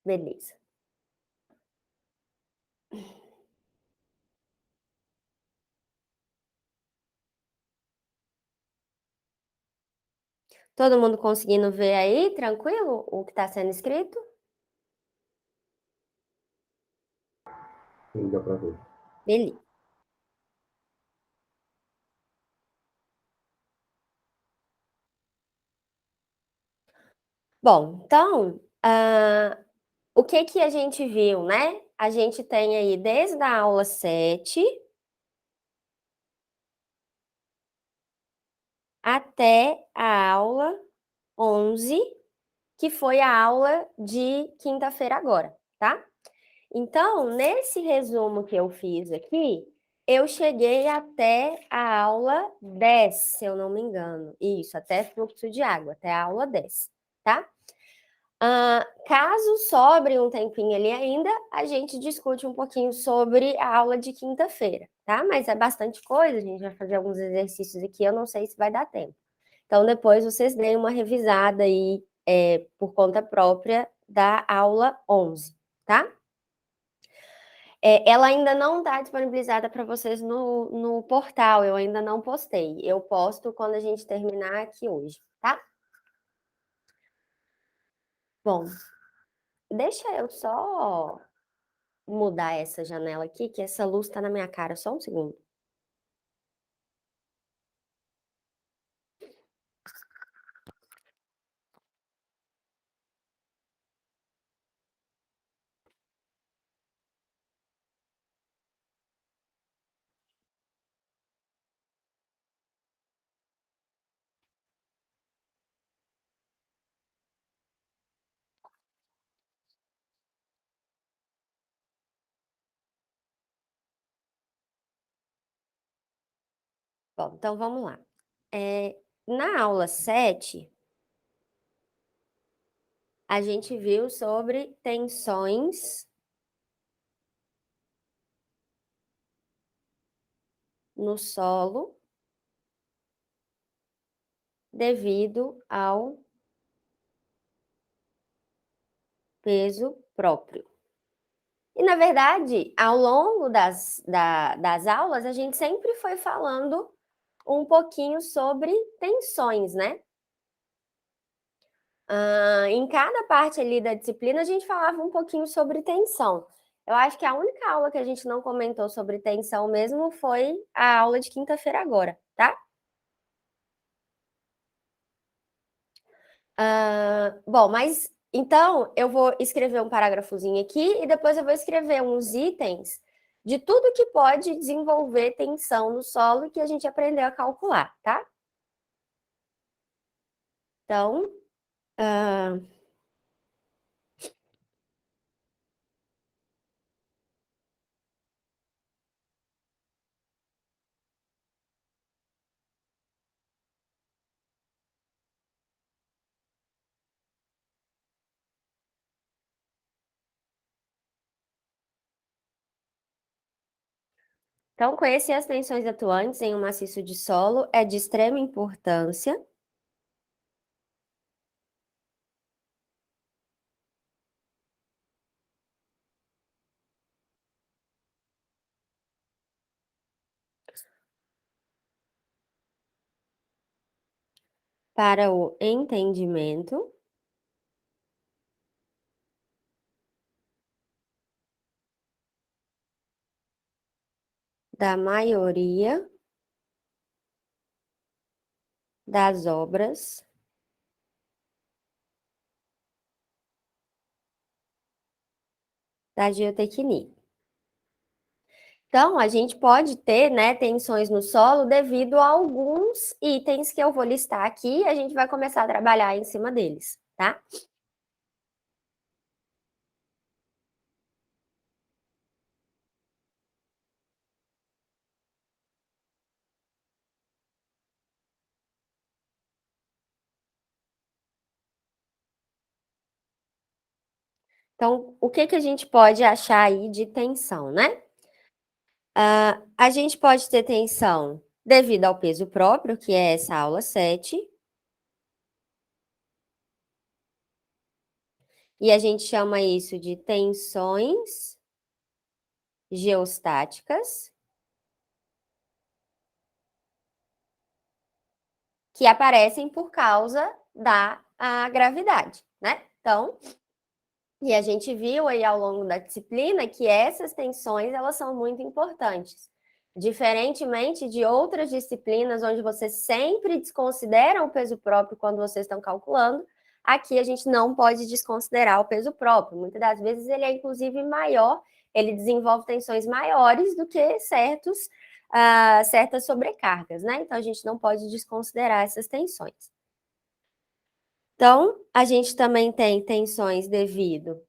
Beleza. Todo mundo conseguindo ver aí, tranquilo, o que está sendo escrito? Sim, dá para ver. Beleza. Bom, então, o que que a gente viu, né? A gente tem aí desde a aula 7 até a aula 11, que foi a aula de quinta-feira agora, tá? Então, nesse resumo que eu fiz aqui, eu cheguei até a aula 10, se eu não me engano. Isso, até fluxo de água, até a aula 10, tá? Caso sobre um tempinho ali ainda, a gente discute um pouquinho sobre a aula de quinta-feira, tá? Mas é bastante coisa, a gente vai fazer alguns exercícios aqui, eu não sei se vai dar tempo. Então, depois vocês deem uma revisada aí por conta própria da aula 11, tá? Ela ainda não está disponibilizada para vocês no portal, eu ainda não postei. Eu posto quando a gente terminar aqui hoje, tá? Bom, deixa eu só mudar essa janela aqui, que essa luz está na minha cara, só um segundo. Bom, então vamos lá. Na aula 7, a gente viu sobre tensões no solo devido ao peso próprio. E, na verdade, ao longo das aulas, a gente sempre foi falando um pouquinho sobre tensões, né? Em cada parte ali da disciplina, a gente falava um pouquinho sobre tensão. Eu acho que a única aula que a gente não comentou sobre tensão mesmo foi a aula de quinta-feira agora, tá? Bom, mas então eu vou escrever um parágrafozinho aqui e depois eu vou escrever uns itens de tudo que pode desenvolver tensão no solo que a gente aprendeu a calcular, tá? Então, ah, então, conhecer as tensões atuantes em um maciço de solo é de extrema importância para o entendimento da maioria das obras da geotecnia. Então, a gente pode ter, né, tensões no solo devido a alguns itens que eu vou listar aqui e a gente vai começar a trabalhar em cima deles, tá? Então, o que que a gente pode achar aí de tensão, né? A gente pode ter tensão devido ao peso próprio, que é essa aula 7, E a gente chama isso de tensões geostáticas, que aparecem por causa da gravidade, né? Então, e a gente viu aí ao longo da disciplina que essas tensões, elas são muito importantes. Diferentemente de outras disciplinas onde você sempre desconsidera o peso próprio quando vocês estão calculando, aqui a gente não pode desconsiderar o peso próprio. Muitas das vezes ele é inclusive maior, ele desenvolve tensões maiores do que certas sobrecargas, né? Então a gente não pode desconsiderar essas tensões. Então, a gente também tem tensões devido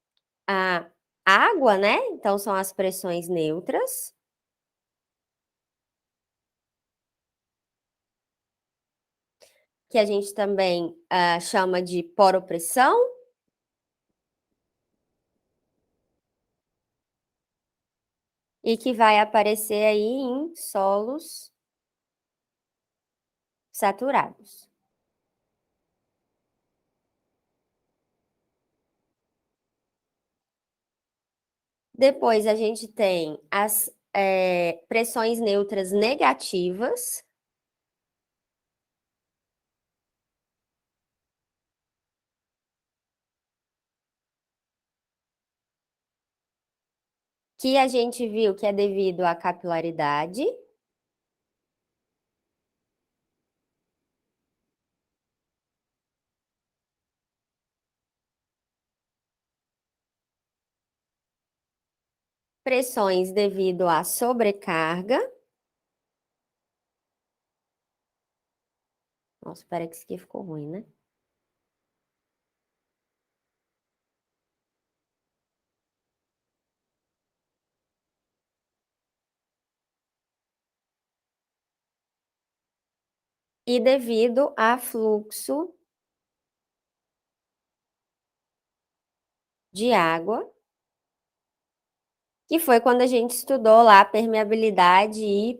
à água, né? Então, são as pressões neutras. Que a gente também chama de poropressão. E que vai aparecer aí em solos saturados. Depois, a gente tem as pressões neutras negativas, que a gente viu que é devido à capilaridade. Pressões devido à sobrecarga. Nossa, espera que isso aqui ficou ruim, né? E devido a fluxo de água, que foi quando a gente estudou lá permeabilidade e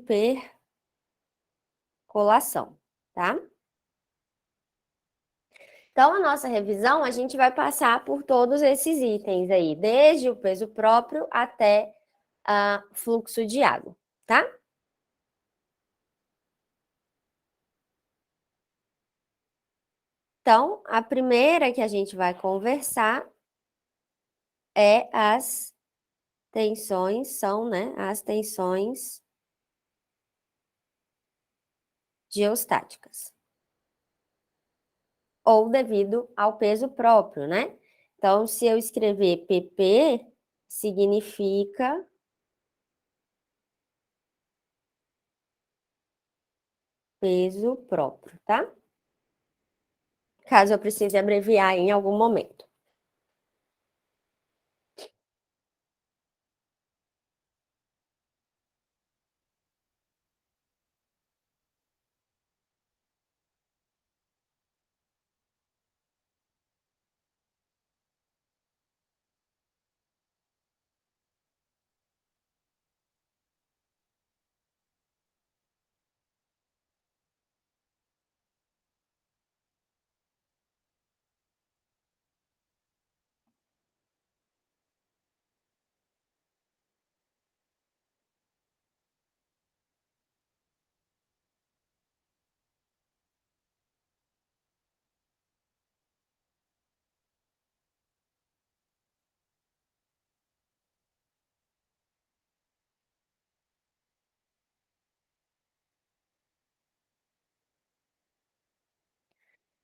percolação, tá? Então, a nossa revisão, a gente vai passar por todos esses itens aí, desde o peso próprio até fluxo de água, tá? Então, a primeira que a gente vai conversar é as tensões, são, né, as tensões geostáticas, ou devido ao peso próprio, né? Então, se eu escrever PP, significa peso próprio, tá? Caso eu precise abreviar em algum momento.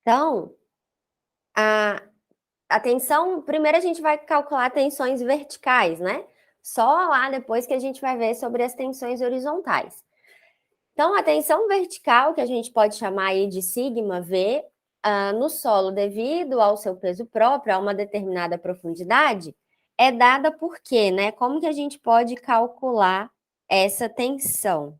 Então, a, a tensão, primeiro a gente vai calcular tensões verticais, né? Só lá depois que a gente vai ver sobre as tensões horizontais. Então, a tensão vertical, que a gente pode chamar aí de sigma V, no solo, devido ao seu peso próprio, a uma determinada profundidade, é dada por quê, né? Como que a gente pode calcular essa tensão?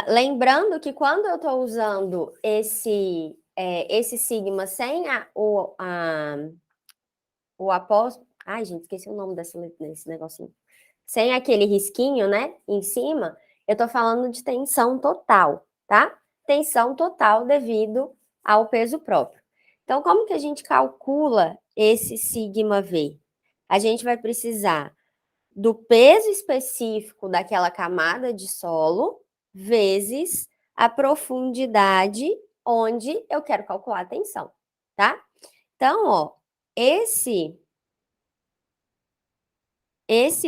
Lembrando que quando eu estou usando esse sigma sem o apóstolo. Ai, gente, esqueci o nome desse negocinho. Sem aquele risquinho, né, em cima, eu estou falando de tensão total, tá? Tensão total devido ao peso próprio. Então, como que a gente calcula esse sigma V? A gente vai precisar do peso específico daquela camada de solo vezes a profundidade onde eu quero calcular a tensão, tá? Então, ó, esse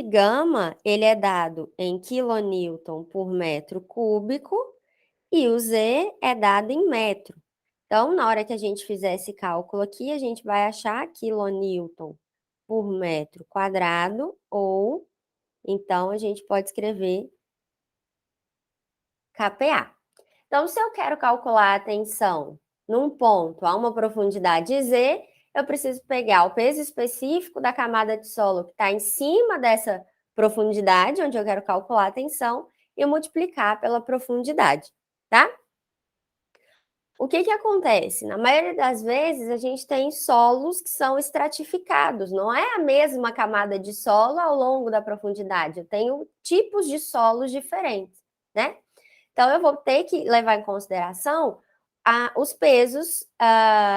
gama, ele é dado em quilonewton por metro cúbico e o Z é dado em metro. Então, na hora que a gente fizer esse cálculo aqui, a gente vai achar quilonewton por metro quadrado ou, então, a gente pode escrever kPa. Então, se eu quero calcular a tensão num ponto a uma profundidade Z, eu preciso pegar o peso específico da camada de solo que está em cima dessa profundidade, onde eu quero calcular a tensão, e multiplicar pela profundidade, tá? O que que acontece? Na maioria das vezes, a gente tem solos que são estratificados, não é a mesma camada de solo ao longo da profundidade, eu tenho tipos de solos diferentes, né? Então, eu vou ter que levar em consideração os pesos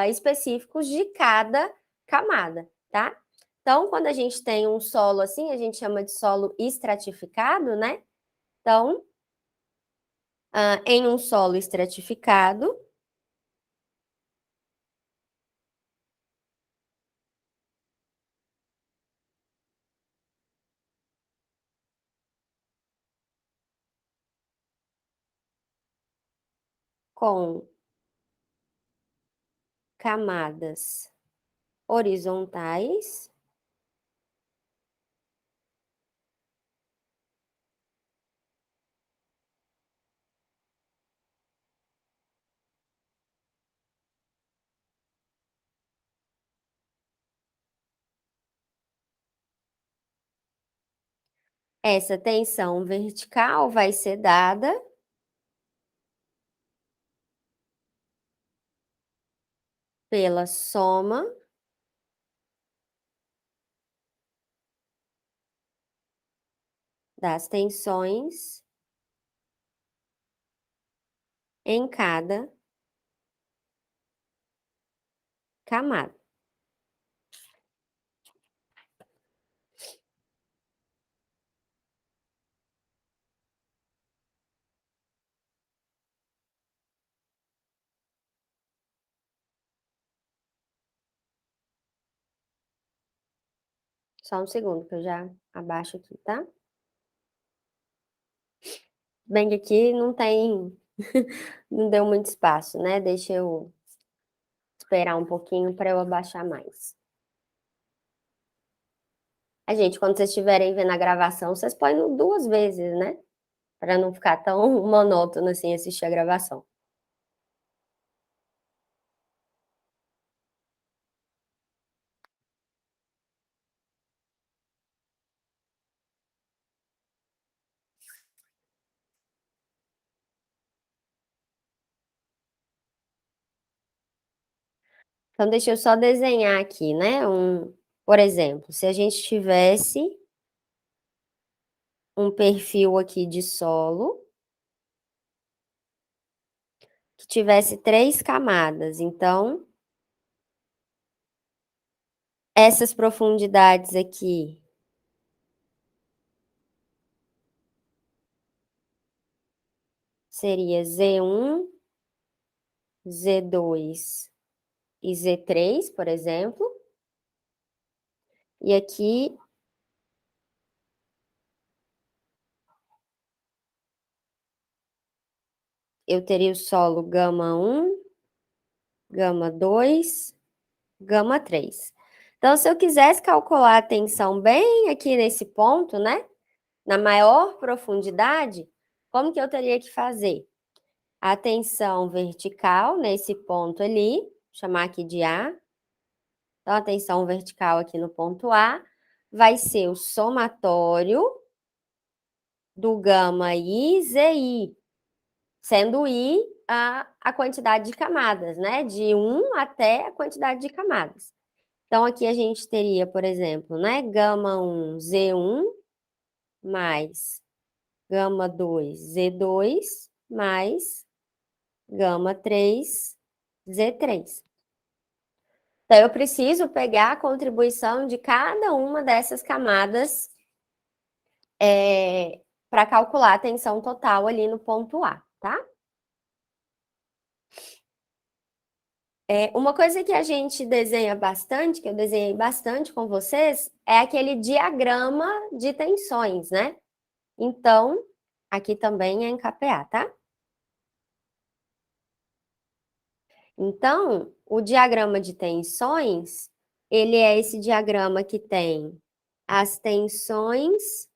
específicos de cada camada, tá? Então, quando a gente tem um solo assim, a gente chama de solo estratificado, né? Então, em um solo estratificado, com camadas horizontais, essa tensão vertical vai ser dada pela soma das tensões em cada camada. Só um segundo que eu já abaixo aqui, tá? Bem que aqui não tem, não deu muito espaço, né? Deixa eu esperar um pouquinho para eu abaixar mais. A gente, quando vocês estiverem vendo a gravação, vocês põem no 2 vezes, né? Para não ficar tão monótono assim assistir a gravação. Então, deixa eu só desenhar aqui, né? Por exemplo, se a gente tivesse um perfil aqui de solo que tivesse 3 camadas, então essas profundidades aqui seria Z1, Z2 e Z3, por exemplo. E aqui eu teria o solo gama 1, gama 2, gama 3. Então, se eu quisesse calcular a tensão bem aqui nesse ponto, né? Na maior profundidade, como que eu teria que fazer? A tensão vertical nesse ponto ali, vou chamar aqui de A. Então, a tensão vertical aqui no ponto A vai ser o somatório do gama I ZI, sendo I a quantidade de camadas, né? De 1 até a quantidade de camadas. Então, aqui a gente teria, por exemplo, né? Gama 1, Z1, mais gama 2, Z2, mais gama 3, Z3. Então, eu preciso pegar a contribuição de cada uma dessas camadas para calcular a tensão total ali no ponto A, tá? Uma coisa que a gente desenha bastante, que eu desenhei bastante com vocês, é aquele diagrama de tensões, né? Então, aqui também é em KPA, tá? Então, o diagrama de tensões, ele é esse diagrama que tem as tensões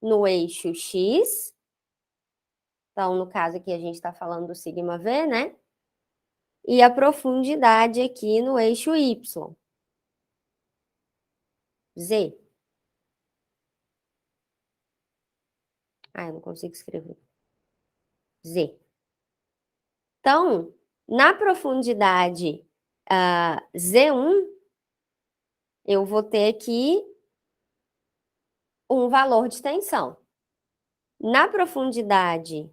no eixo X. Então, no caso aqui, a gente está falando do sigma V, né? E a profundidade aqui no eixo Y, Z. Ah, eu não consigo escrever. Z. Então, na profundidade Z1, eu vou ter aqui um valor de tensão. Na profundidade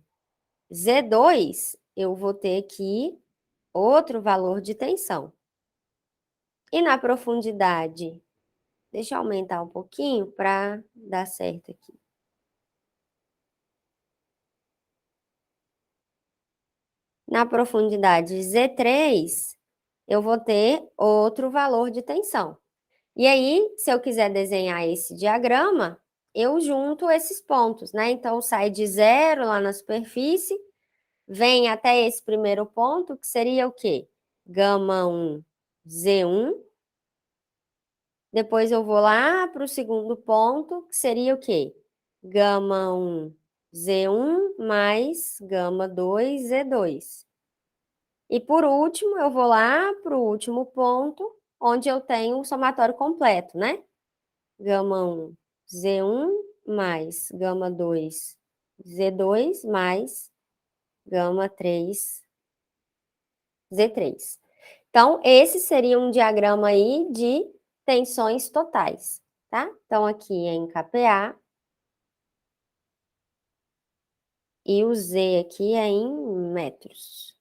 Z2, eu vou ter aqui outro valor de tensão. E na profundidade, deixa eu aumentar um pouquinho para dar certo aqui. Na profundidade Z3, eu vou ter outro valor de tensão. E aí, se eu quiser desenhar esse diagrama, eu junto esses pontos, né? Então, sai de zero lá na superfície, vem até esse primeiro ponto, que seria o quê? Gama 1, Z1. Depois eu vou lá para o segundo ponto, que seria o quê? Gama 1, Z1 mais gama 2, Z2. E por último, eu vou lá para o último ponto, onde eu tenho o somatório completo, né? Gama 1, Z1 mais gama 2, Z2 mais gama 3, Z3. Então, esse seria um diagrama aí de tensões totais, tá? Então, aqui é em kPa e o Z aqui é em metros.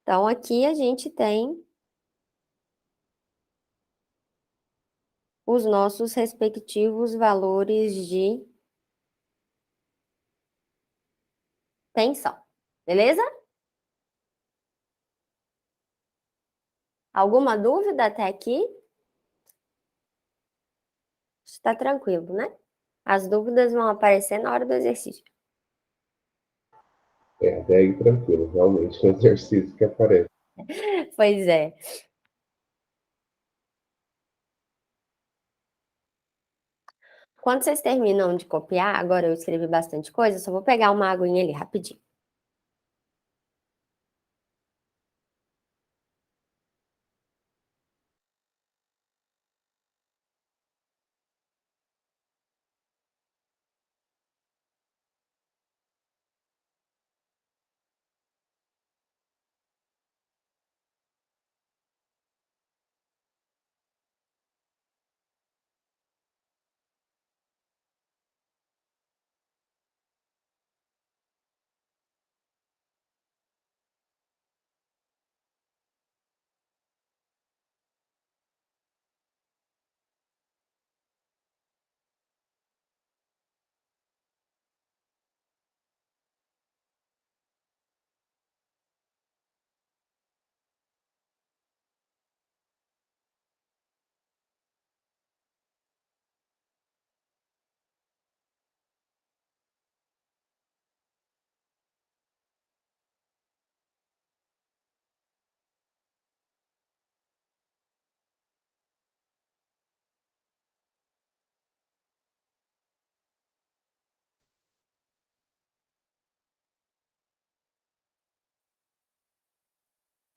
Então, aqui a gente tem os nossos respectivos valores de tensão, beleza? Alguma dúvida até aqui? Está tranquilo, né? As dúvidas vão aparecer na hora do exercício. Até aí tranquilo, realmente é um exercício que aparece. Pois é. Quando vocês terminam de copiar, agora eu escrevi bastante coisa, só vou pegar uma aguinha ali rapidinho.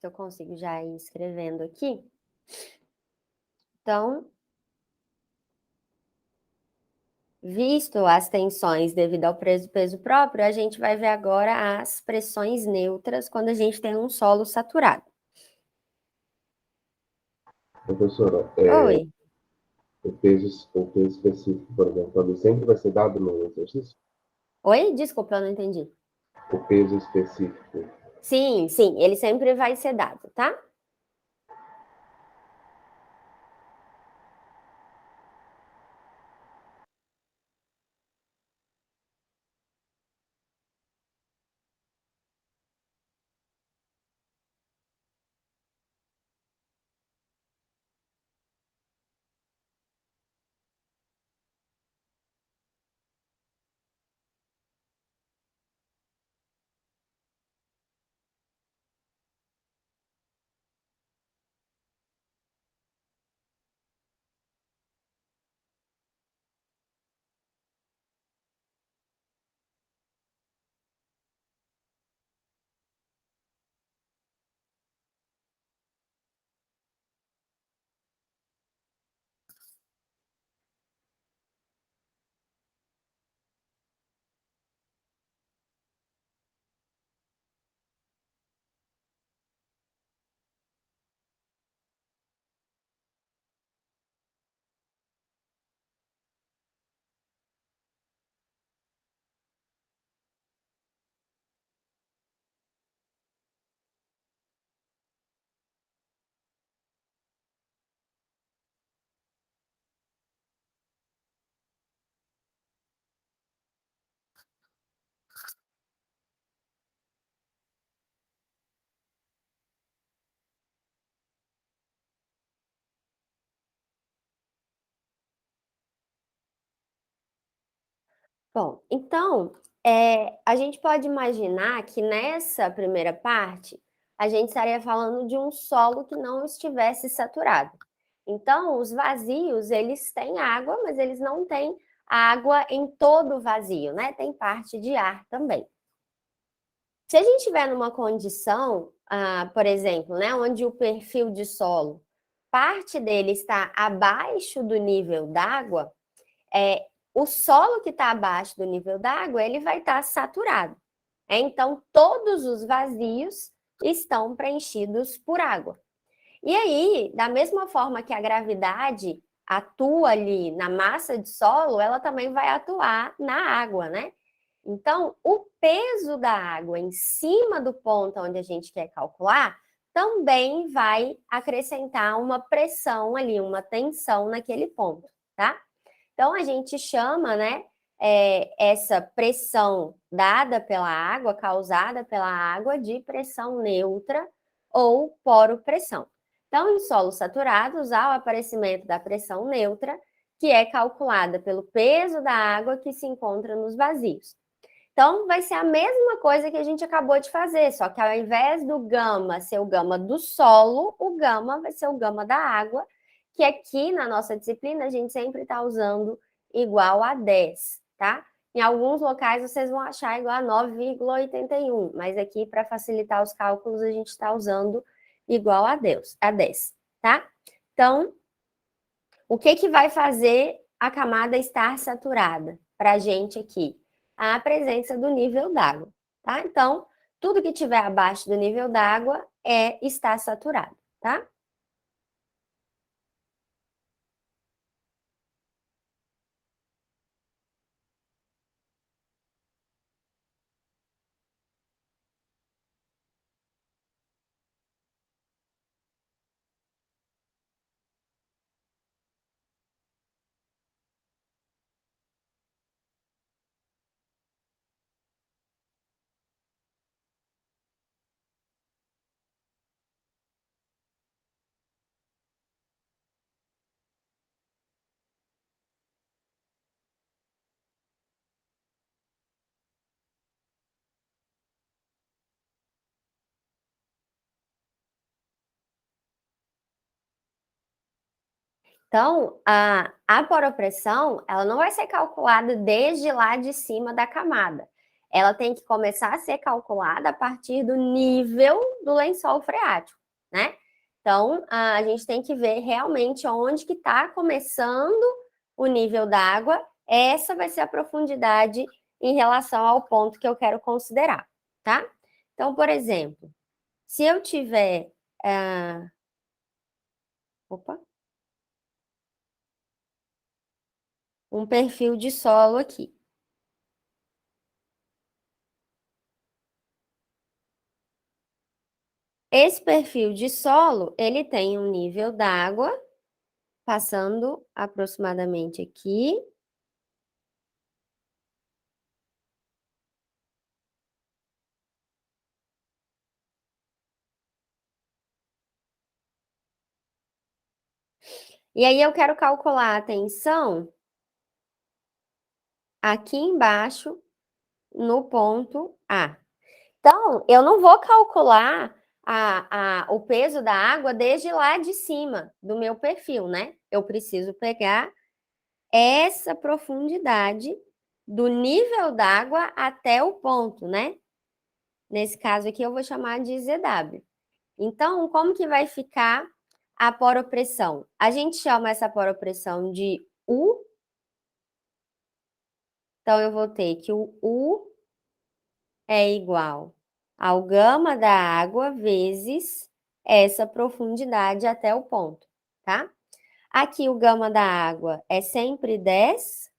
Se eu consigo já ir escrevendo aqui. Então, visto as tensões devido ao peso próprio, a gente vai ver agora as pressões neutras quando a gente tem um solo saturado. Professora, Oi. o peso específico, por exemplo, ele sempre vai ser dado no exercício? Oi? Desculpa, eu não entendi. o peso específico. Sim, sim, ele sempre vai ser dado, tá? Bom, então, a gente pode imaginar que nessa primeira parte, a gente estaria falando de um solo que não estivesse saturado. Então, os vazios, eles têm água, mas eles não têm água em todo o vazio, né? Tem parte de ar também. Se a gente estiver numa condição, por exemplo, né, onde o perfil de solo, parte dele está abaixo do nível d'água, o solo que está abaixo do nível d'água, ele vai estar saturado. Então, todos os vazios estão preenchidos por água. E aí, da mesma forma que a gravidade atua ali na massa de solo, ela também vai atuar na água, né? Então, o peso da água em cima do ponto onde a gente quer calcular também vai acrescentar uma pressão ali, uma tensão naquele ponto, tá? Então, a gente chama, né, essa pressão dada pela água, causada pela água, de pressão neutra ou poropressão. Então, em solos saturados, há o aparecimento da pressão neutra, que é calculada pelo peso da água que se encontra nos vazios. Então, vai ser a mesma coisa que a gente acabou de fazer, só que ao invés do gama ser o gama do solo, o gama vai ser o gama da água, que aqui na nossa disciplina a gente sempre está usando igual a 10, tá? Em alguns locais vocês vão achar igual a 9,81, mas aqui para facilitar os cálculos a gente está usando igual a 10, tá? Então, o que que vai fazer a camada estar saturada para a gente aqui? A presença do nível d'água, tá? Então, tudo que estiver abaixo do nível d'água está saturado, tá? Então, a poropressão, ela não vai ser calculada desde lá de cima da camada. Ela tem que começar a ser calculada a partir do nível do lençol freático, né? Então, a gente tem que ver realmente onde que está começando o nível d'água. Essa vai ser a profundidade em relação ao ponto que eu quero considerar, tá? Então, por exemplo, se eu tiver... opa! Um perfil de solo aqui. Esse perfil de solo, ele tem um nível d'água passando aproximadamente aqui. E aí eu quero calcular a tensão aqui embaixo no ponto A. Então, eu não vou calcular o peso da água desde lá de cima do meu perfil, né? Eu preciso pegar essa profundidade do nível d'água até o ponto, né? Nesse caso aqui, eu vou chamar de ZW. Então, como que vai ficar a poropressão? A gente chama essa poropressão de U. Então, eu vou ter que o U é igual ao gama da água vezes essa profundidade até o ponto, tá? Aqui o gama da água é sempre 10.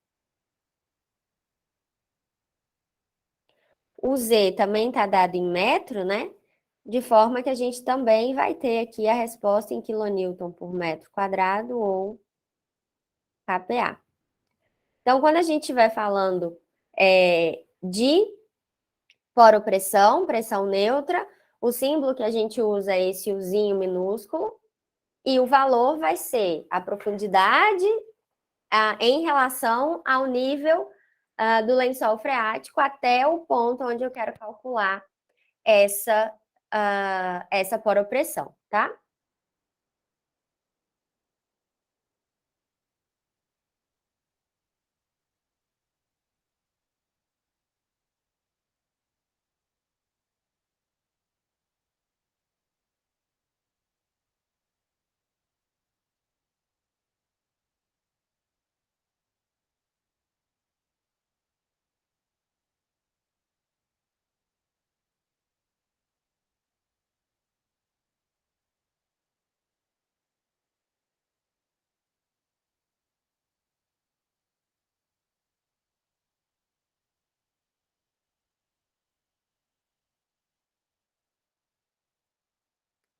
O Z também está dado em metro, né? De forma que a gente também vai ter aqui a resposta em quilonewton por metro quadrado ou kPa. Então, quando a gente estiver falando de poropressão, pressão neutra, o símbolo que a gente usa é esse Uzinho minúsculo, e o valor vai ser a profundidade em relação ao nível do lençol freático até o ponto onde eu quero calcular essa poropressão, tá?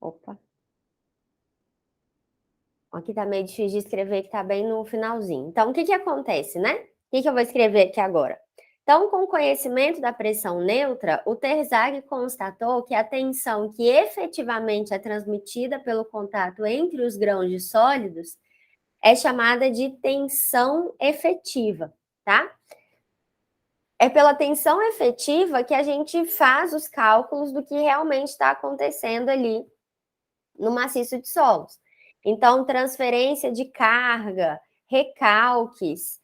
Opa. Aqui tá meio difícil de escrever, que tá bem no finalzinho. Então, o que que acontece, né? O que que eu vou escrever aqui agora? Então, com o conhecimento da pressão neutra, o Terzaghi constatou que a tensão que efetivamente é transmitida pelo contato entre os grãos de sólidos é chamada de tensão efetiva, tá? É pela tensão efetiva que a gente faz os cálculos do que realmente está acontecendo ali no maciço de solos. Então, transferência de carga, recalques,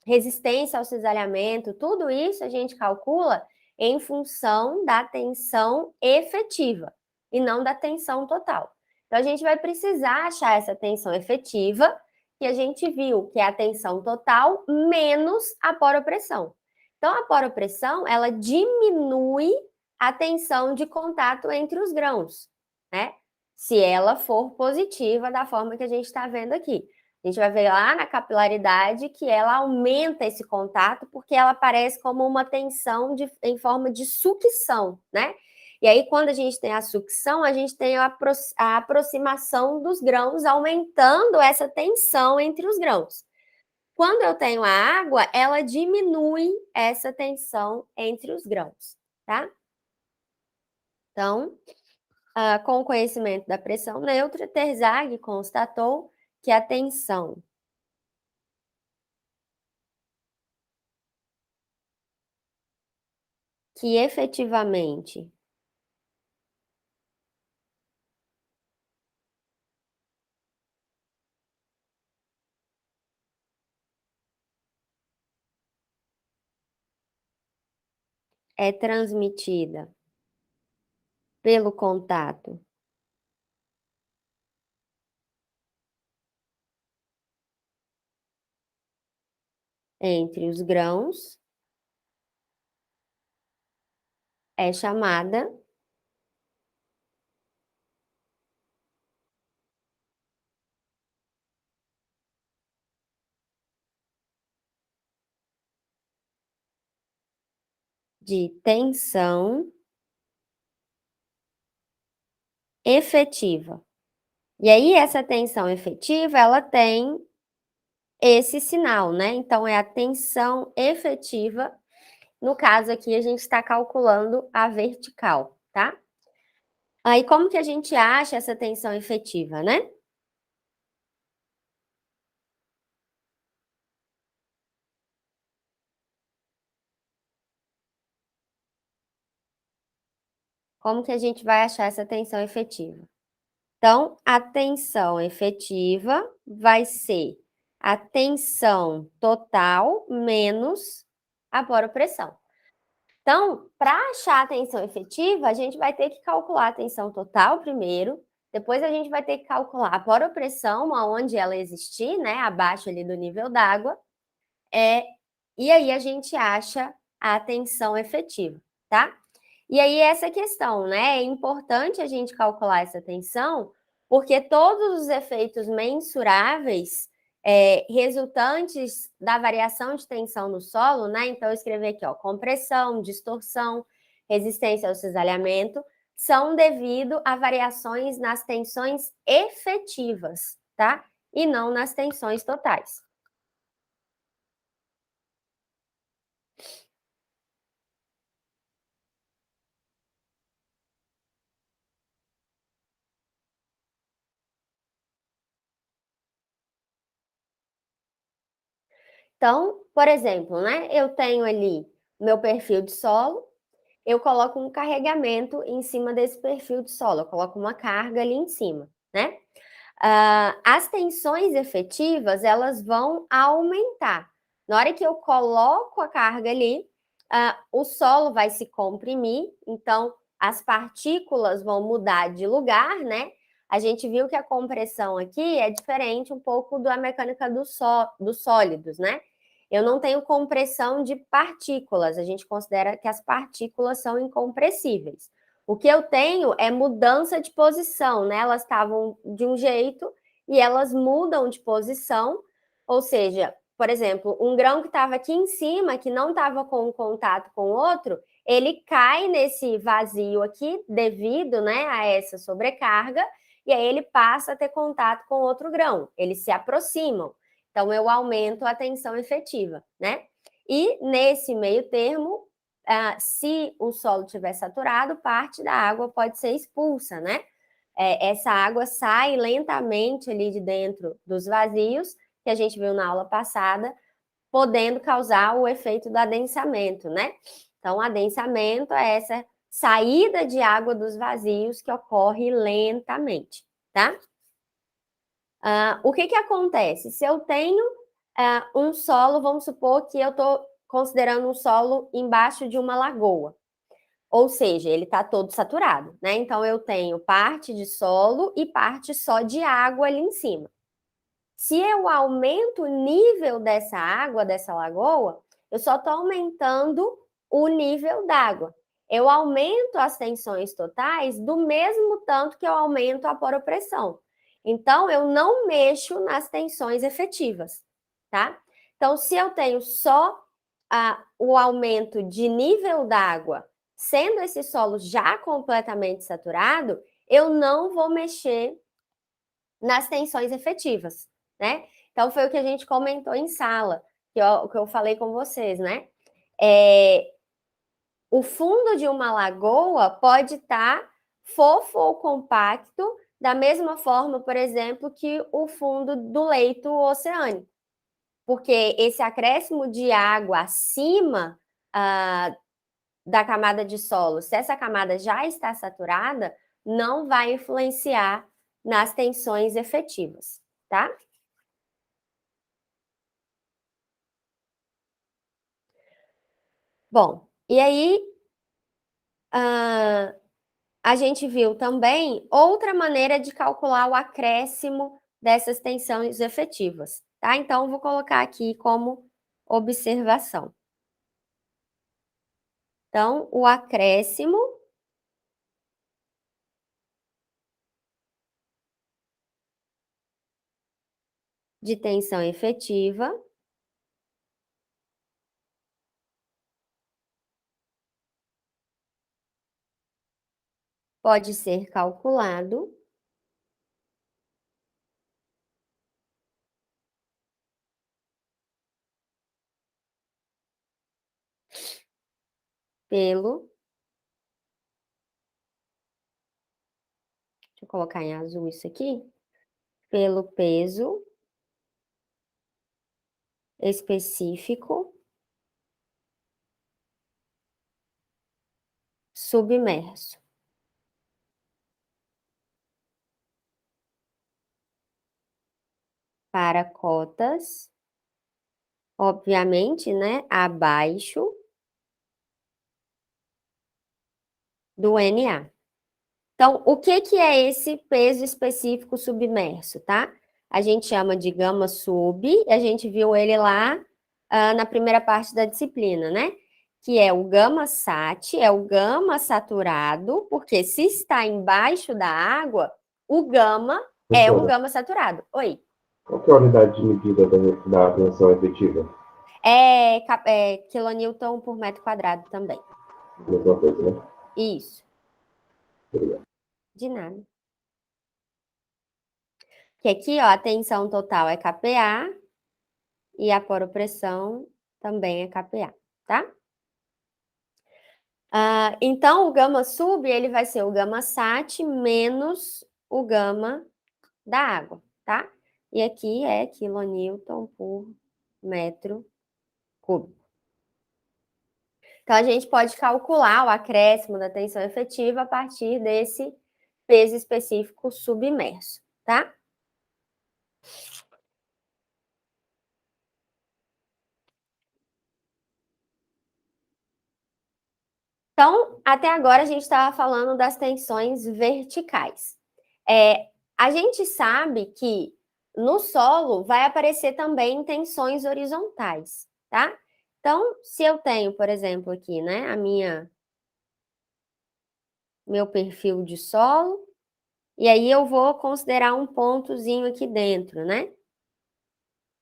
resistência ao cisalhamento, tudo isso a gente calcula em função da tensão efetiva e não da tensão total. Então, a gente vai precisar achar essa tensão efetiva, que a gente viu que é a tensão total menos a poropressão. Então, a poropressão, ela diminui a tensão de contato entre os grãos, né? Se ela for positiva da forma que a gente está vendo aqui. A gente vai ver lá na capilaridade que ela aumenta esse contato porque ela aparece como uma tensão em forma de sucção, né? E aí, quando a gente tem a sucção, a gente tem a aproximação dos grãos, aumentando essa tensão entre os grãos. Quando eu tenho a água, ela diminui essa tensão entre os grãos, tá? Então, com o conhecimento da pressão neutra, Terzaghi constatou que a tensão que efetivamente é transmitida pelo contato entre os grãos é chamada de tensão efetiva. E aí, essa tensão efetiva, ela tem esse sinal, né? Então, é a tensão efetiva. No caso aqui, a gente está calculando a vertical, tá? Aí, como que a gente acha essa tensão efetiva, né? Como que a gente vai achar essa tensão efetiva? Então, a tensão efetiva vai ser a tensão total menos a boropressão. Então, para achar a tensão efetiva, a gente vai ter que calcular a tensão total primeiro, depois a gente vai ter que calcular a boropressão, aonde ela existir, né, abaixo ali do nível d'água, e aí a gente acha a tensão efetiva, tá? E aí essa questão, né? É importante a gente calcular essa tensão, porque todos os efeitos mensuráveis resultantes da variação de tensão no solo, né? Então, eu escrevi aqui, ó, compressão, distorção, resistência ao cisalhamento, são devido a variações nas tensões efetivas, tá? E não nas tensões totais. Então, por exemplo, né, eu tenho ali meu perfil de solo, eu coloco um carregamento em cima desse perfil de solo, eu coloco uma carga ali em cima, né? As tensões efetivas, elas vão aumentar. Na hora que eu coloco a carga ali, o solo vai se comprimir, então as partículas vão mudar de lugar, né? A gente viu que a compressão aqui é diferente um pouco da mecânica dos sólidos, né? Eu não tenho compressão de partículas, a gente considera que as partículas são incompressíveis. O que eu tenho é mudança de posição, né? Elas estavam de um jeito e elas mudam de posição, ou seja, por exemplo, um grão que estava aqui em cima, que não estava com um contato com o outro, ele cai nesse vazio aqui devido, né, a essa sobrecarga, e aí ele passa a ter contato com outro grão, eles se aproximam. Então, eu aumento a tensão efetiva, né? E nesse meio termo, se o solo estiver saturado, parte da água pode ser expulsa, né? Essa água sai lentamente ali de dentro dos vazios, que a gente viu na aula passada, podendo causar o efeito do adensamento, né? Então, adensamento é essa saída de água dos vazios que ocorre lentamente, tá? O que que acontece? Se eu tenho um solo, vamos supor que eu estou considerando um solo embaixo de uma lagoa, ou seja, ele está todo saturado, né? Então, eu tenho parte de solo e parte só de água ali em cima. Se eu aumento o nível dessa água, dessa lagoa, eu só estou aumentando o nível d'água. Eu aumento as tensões totais do mesmo tanto que eu aumento a poropressão. Então, eu não mexo nas tensões efetivas, tá? Então, se eu tenho só o aumento de nível d'água, sendo esse solo já completamente saturado, eu não vou mexer nas tensões efetivas, né? Então, foi o que a gente comentou em sala, que eu falei com vocês, né? O fundo de uma lagoa pode estar fofo ou compacto, da mesma forma, por exemplo, que o fundo do leito oceânico. Porque esse acréscimo de água acima da camada de solo, se essa camada já está saturada, não vai influenciar nas tensões efetivas, tá? Bom, e aí a gente viu também outra maneira de calcular o acréscimo dessas tensões efetivas, tá? Então, vou colocar aqui como observação. Então, o acréscimo de tensão efetiva pode ser calculado pelo, deixa eu colocar em azul isso aqui, pelo peso específico submerso para cotas, obviamente, né, abaixo do NA. Então, o que que é esse peso específico submerso, tá? A gente chama de gama sub, e a gente viu ele lá na primeira parte da disciplina, né? Que é o gama sat, é o gama saturado, porque se está embaixo da água, o gama é um Professora, gama saturado. Oi. qual que é a unidade de medida da tensão efetiva? É quilonewton por metro quadrado também. Mesma coisa, né? Isso. Obrigado. De nada. Que aqui, ó, a tensão total é kPa e a poropressão também é kPa, tá? Então, o gama sub, ele vai ser o gama sat menos o gama da água, tá? E aqui é quilonewton por metro cúbico. Então, a gente pode calcular o acréscimo da tensão efetiva a partir desse peso específico submerso, tá? Então, até agora a gente estava falando das tensões verticais. A gente sabe que no solo vai aparecer também tensões horizontais, tá? Então, se eu tenho, por exemplo, aqui, né, meu perfil de solo, e aí eu vou considerar um pontozinho aqui dentro, né?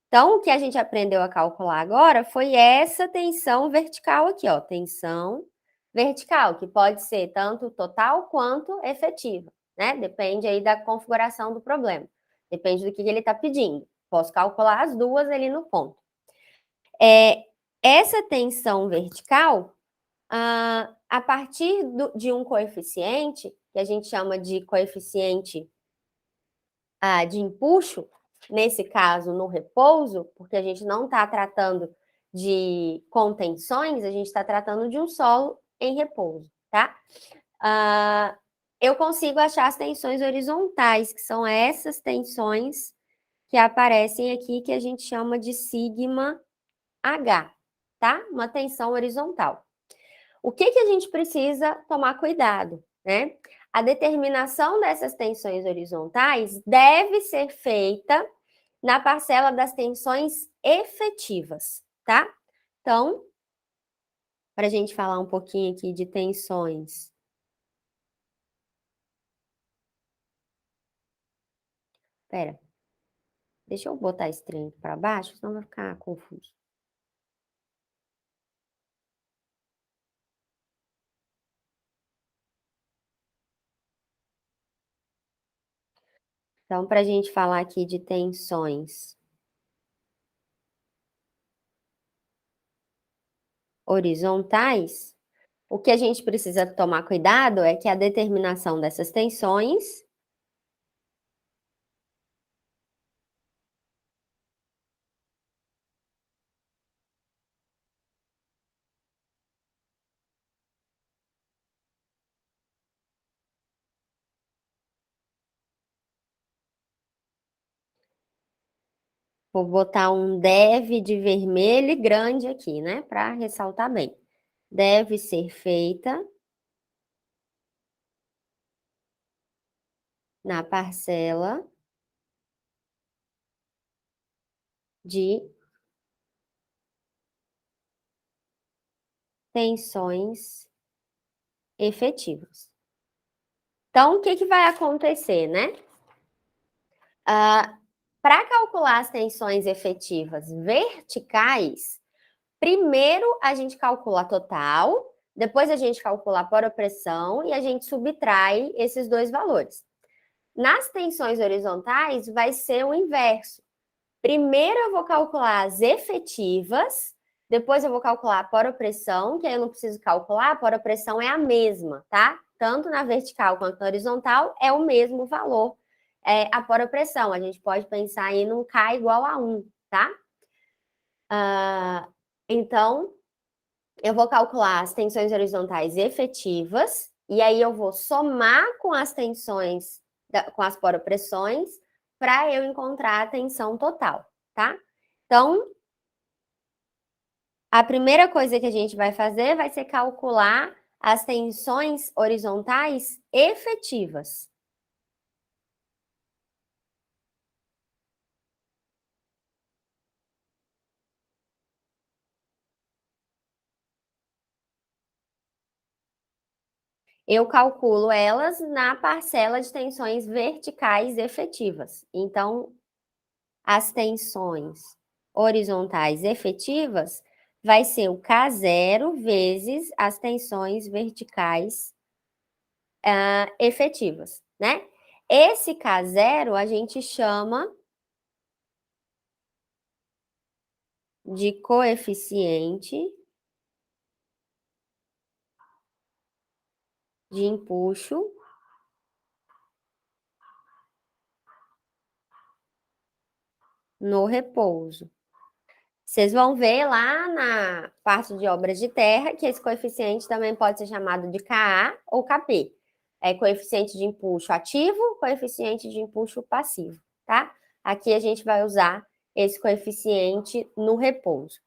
Então, o que a gente aprendeu a calcular agora foi essa tensão vertical aqui, ó, tensão vertical, que pode ser tanto total quanto efetiva, né? Depende aí da configuração do problema, depende do que ele está pedindo. Posso calcular as duas ali no ponto. Essa tensão vertical, a partir de um coeficiente, que a gente chama de coeficiente de empuxo, nesse caso no repouso, porque a gente não está tratando de contenções, a gente está tratando de um solo em repouso, tá? Eu consigo achar as tensões horizontais, que são essas tensões que aparecem aqui, que a gente chama de sigma H, tá? Uma tensão horizontal. O que que a gente precisa tomar cuidado, né? A determinação dessas tensões horizontais deve ser feita na parcela das tensões efetivas, tá? Então, para a gente falar um pouquinho aqui de tensões. Espera, deixa eu botar esse trem para baixo, senão vai ficar confuso. Então, para a gente falar aqui de tensões horizontais, o que a gente precisa tomar cuidado é que a determinação dessas tensões vou botar um deve de vermelho e grande aqui, né? Para ressaltar bem. Deve ser feita na parcela de tensões efetivas. Então, o que que vai acontecer, né? Para calcular as tensões efetivas verticais, primeiro a gente calcula a total, Depois a gente calcula a poropressão e a gente subtrai esses dois valores. Nas tensões horizontais, vai ser o inverso. Primeiro eu vou calcular as efetivas, depois eu vou calcular a poropressão, que aí eu não preciso calcular, a poropressão é a mesma, tá? Tanto na vertical quanto na horizontal é o mesmo valor, a poropressão. A gente pode pensar aí num K igual a 1, tá? Então, eu vou calcular as tensões horizontais efetivas, e aí eu vou somar com as tensões, com as poropressões, para eu encontrar a tensão total, tá? Então, a primeira coisa que a gente vai fazer vai ser calcular as tensões horizontais efetivas. Eu calculo elas na parcela de tensões verticais efetivas. Então, as tensões horizontais efetivas vai ser o K0 vezes as tensões verticais efetivas, né? Esse K0 a gente chama de coeficiente de empuxo no repouso. Vocês vão ver lá na parte de obras de terra que esse coeficiente também pode ser chamado de Ka ou Kp. É coeficiente de empuxo ativo, coeficiente de empuxo passivo, tá? Aqui a gente vai usar esse coeficiente no repouso.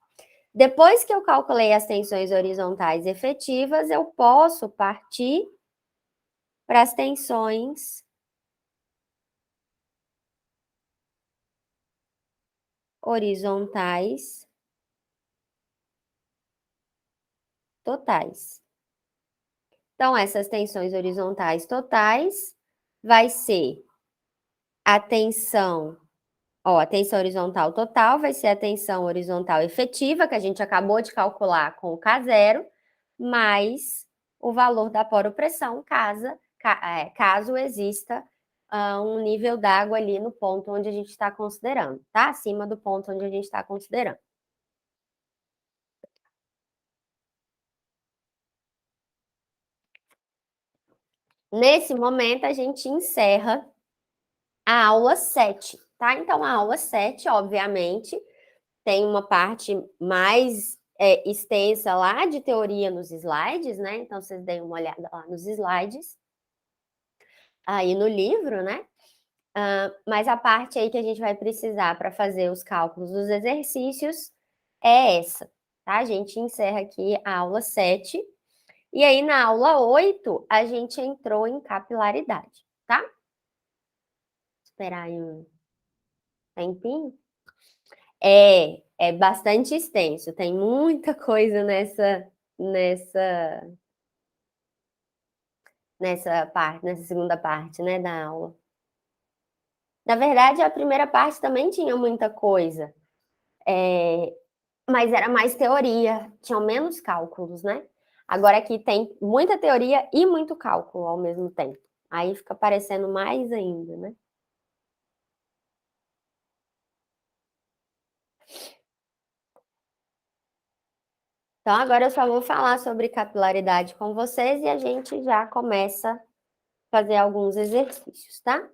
Depois que eu calculei as tensões horizontais efetivas, eu posso partir para as tensões horizontais totais. Então, essas tensões horizontais totais vai ser a tensão, ó, a tensão horizontal total vai ser a tensão horizontal efetiva, que a gente acabou de calcular com o K0, mais o valor da poropressão, caso exista um nível d'água ali no ponto onde a gente está considerando, tá? Acima do ponto onde a gente está considerando. Nesse momento, a gente encerra a aula 7, tá? Então, a aula 7, obviamente, tem uma parte mais extensa lá de teoria nos slides, né? Então, vocês deem uma olhada lá nos slides, aí no livro, né? Mas a parte aí que a gente vai precisar para fazer os cálculos dos exercícios é essa, tá? A gente encerra aqui a aula 7. E aí, na aula 8, a gente entrou em capilaridade, tá? Esperar aí um tempinho. É bastante extenso, tem muita coisa nessa, nessa segunda parte, né, da aula. Na verdade, a primeira parte também tinha muita coisa, mas era mais teoria, tinham menos cálculos, né? Agora aqui tem muita teoria e muito cálculo ao mesmo tempo. Aí fica parecendo mais ainda, né? Então, agora eu só vou falar sobre capilaridade com vocês e a gente já começa a fazer alguns exercícios, tá?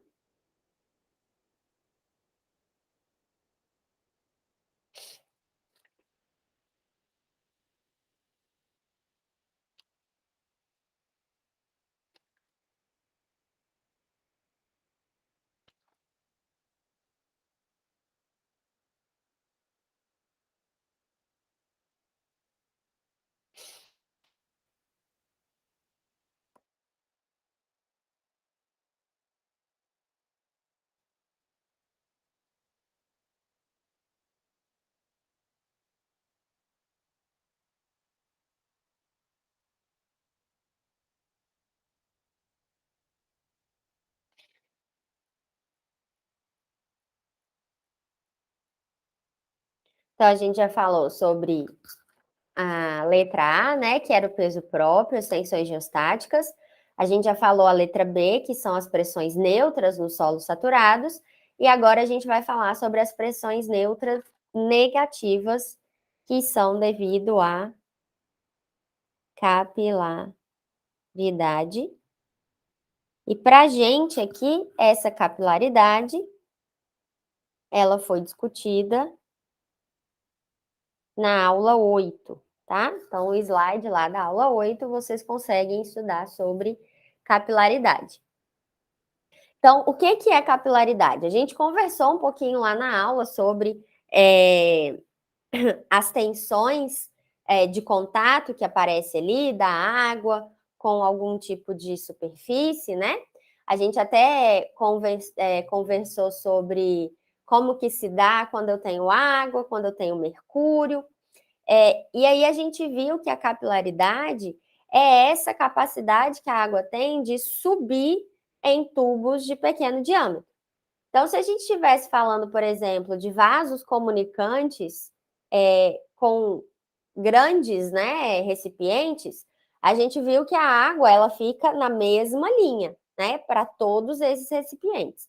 Então, a gente já falou sobre a letra A, né, que era o peso próprio, as tensões geostáticas. A gente já falou a letra B, que são as pressões neutras nos solos saturados. E agora a gente vai falar sobre as pressões neutras negativas, que são devido à capilaridade. E para a gente aqui, essa capilaridade, ela foi discutida na aula 8, tá? Então, o slide lá da aula 8, vocês conseguem estudar sobre capilaridade. Então, o que é capilaridade? A gente conversou um pouquinho lá na aula sobre as tensões de contato que aparece ali da água com algum tipo de superfície, né? A gente até conversou sobre como que se dá quando eu tenho água, quando eu tenho mercúrio. E aí a gente viu que a capilaridade é essa capacidade que a água tem de subir em tubos de pequeno diâmetro. Então, se a gente estivesse falando, por exemplo, de vasos comunicantes com grandes, né, recipientes, a gente viu que a água ela fica na mesma linha, né, para todos esses recipientes.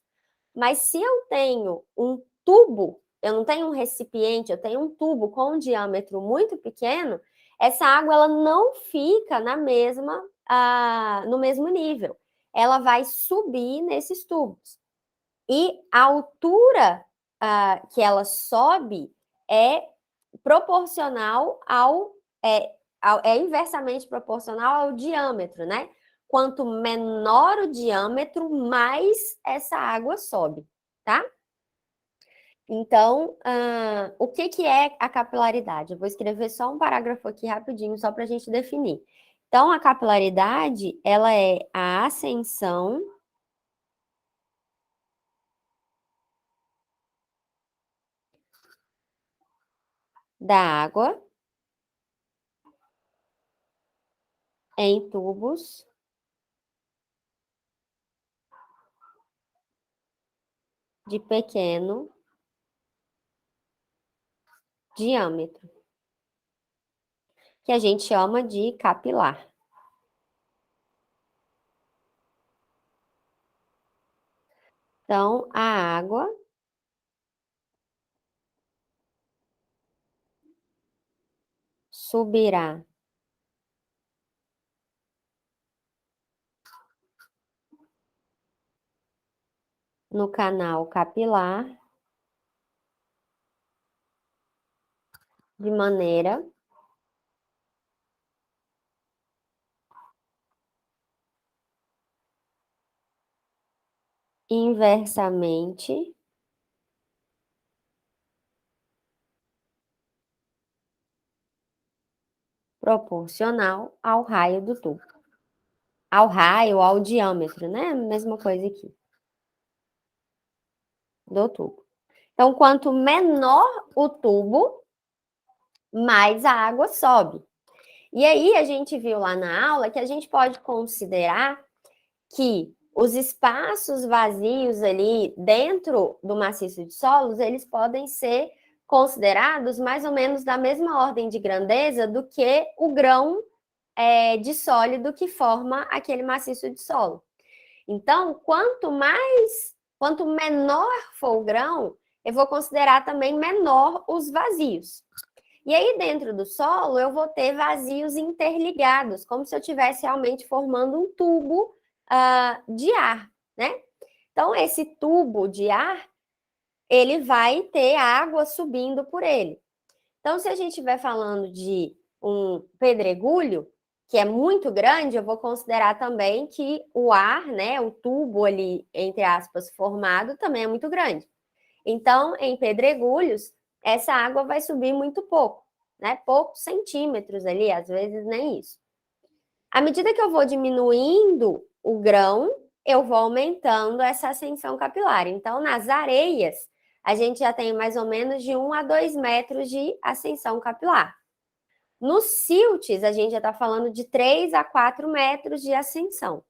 Mas se eu tenho um tubo, eu não tenho um recipiente, eu tenho um tubo com um diâmetro muito pequeno, essa água ela não fica no mesmo nível. Ela vai subir nesses tubos. E a altura que ela sobe é proporcional é inversamente proporcional ao diâmetro, né? Quanto menor o diâmetro, mais essa água sobe, tá? Então, o que é a capilaridade? Eu vou escrever só um parágrafo aqui rapidinho, só para a gente definir. Então, a capilaridade, ela é a ascensão da água em tubos de pequeno diâmetro, que a gente chama de capilar. Então, a água subirá no canal capilar de maneira inversamente proporcional ao raio do tubo. Ao raio, ao diâmetro, né? Mesma coisa aqui. Do tubo. Então, quanto menor o tubo, mais a água sobe. E aí, a gente viu lá na aula que a gente pode considerar que os espaços vazios ali dentro do maciço de solos, eles podem ser considerados mais ou menos da mesma ordem de grandeza do que o grão de sólido que forma aquele maciço de solo. Então, quanto menor for o grão, eu vou considerar também menor os vazios. E aí, dentro do solo, eu vou ter vazios interligados, como se eu estivesse realmente formando um tubo de ar, né? Então, esse tubo de ar, ele vai ter água subindo por ele. Então, se a gente estiver falando de um pedregulho, que é muito grande, eu vou considerar também que o ar, né, o tubo ali, entre aspas, formado, também é muito grande. Então, em pedregulhos, essa água vai subir muito pouco, né? Poucos centímetros ali, às vezes nem isso. À medida que eu vou diminuindo o grão, eu vou aumentando essa ascensão capilar. Então, nas areias, a gente já tem mais ou menos de 1 a 2 metros de ascensão capilar. Nos siltes, a gente já está falando de 3 a 4 metros de ascensão.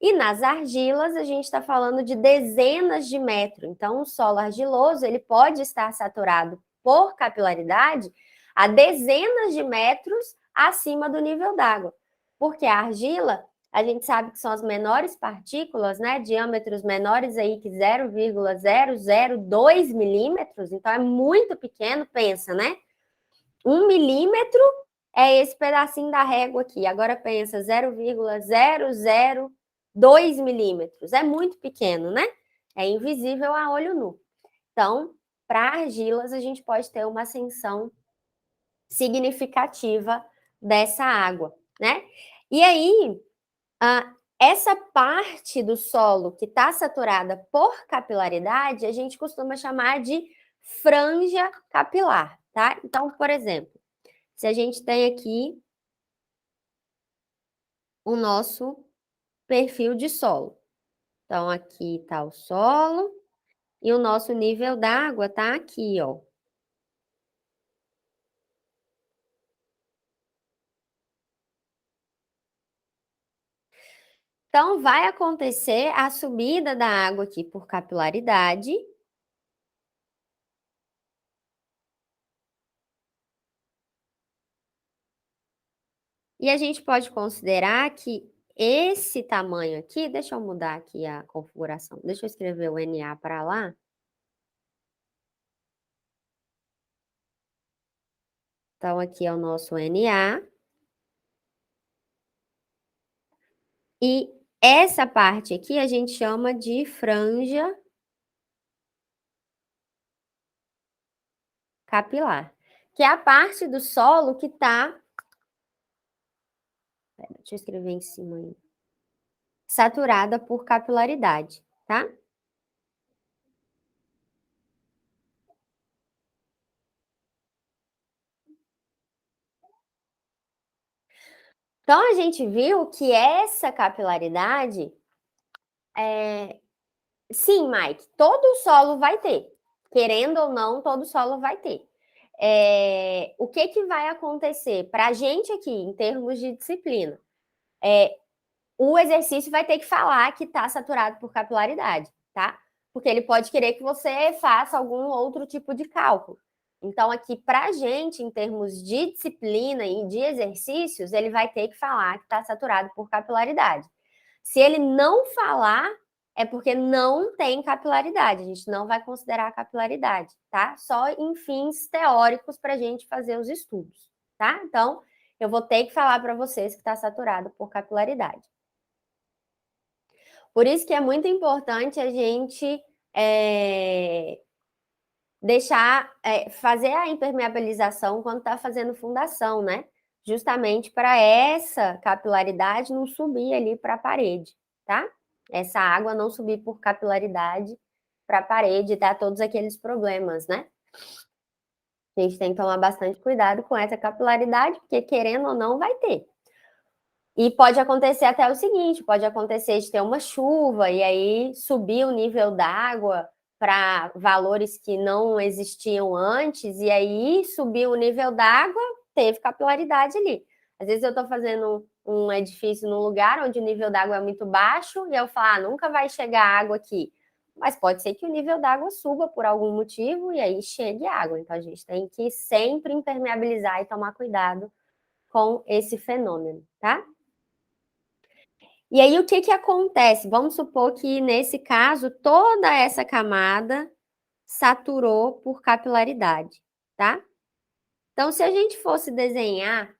E nas argilas, a gente está falando de dezenas de metros. Então, o solo argiloso, ele pode estar saturado por capilaridade a dezenas de metros acima do nível d'água. Porque a argila, a gente sabe que são as menores partículas, né? Diâmetros menores aí que 0,002 milímetros, então é muito pequeno, pensa, né? 1 milímetro é esse pedacinho da régua aqui. Agora pensa, 0,002 milímetros. É muito pequeno, né? É invisível a olho nu. Então, para argilas, a gente pode ter uma ascensão significativa dessa água, né? E aí, essa parte do solo que está saturada por capilaridade, a gente costuma chamar de franja capilar, tá? Então, por exemplo, se a gente tem aqui o nosso perfil de solo. Então, aqui está o solo e o nosso nível d'água está aqui, ó. Então, vai acontecer a subida da água aqui por capilaridade. E a gente pode considerar que esse tamanho aqui, deixa eu mudar aqui a configuração, deixa eu escrever o NA para lá. Então, aqui é o nosso NA. E essa parte aqui a gente chama de franja capilar, que é a parte do solo que está. Deixa eu escrever em cima aí. Saturada por capilaridade, tá? Então, a gente viu que essa capilaridade sim, Mike, todo solo vai ter. Querendo ou não, todo solo vai ter. O que vai acontecer para a gente aqui, em termos de disciplina? O exercício vai ter que falar que está saturado por capilaridade, tá? Porque ele pode querer que você faça algum outro tipo de cálculo. Então, aqui, para a gente, em termos de disciplina e de exercícios, ele vai ter que falar que está saturado por capilaridade. Se ele não falar, é porque não tem capilaridade. A gente não vai considerar a capilaridade, tá? Só em fins teóricos para a gente fazer os estudos, tá? Então, eu vou ter que falar para vocês que está saturado por capilaridade. Por isso que é muito importante a gente fazer a impermeabilização quando está fazendo fundação, né? Justamente para essa capilaridade não subir ali para a parede, tá? Essa água não subir por capilaridade para a parede e dar todos aqueles problemas, né? A gente tem que tomar bastante cuidado com essa capilaridade, porque querendo ou não, vai ter. E pode acontecer até o seguinte, pode acontecer de ter uma chuva e aí subir o nível d'água para valores que não existiam antes, e aí subir o nível d'água, teve capilaridade ali. Às vezes eu estou fazendo um edifício num lugar onde o nível d'água é muito baixo, e eu falo, nunca vai chegar água aqui. Mas pode ser que o nível d'água suba por algum motivo e aí chegue água. Então a gente tem que sempre impermeabilizar e tomar cuidado com esse fenômeno, tá? E aí, o que acontece? Vamos supor que, nesse caso, toda essa camada saturou por capilaridade, tá? Então, se a gente fosse desenhar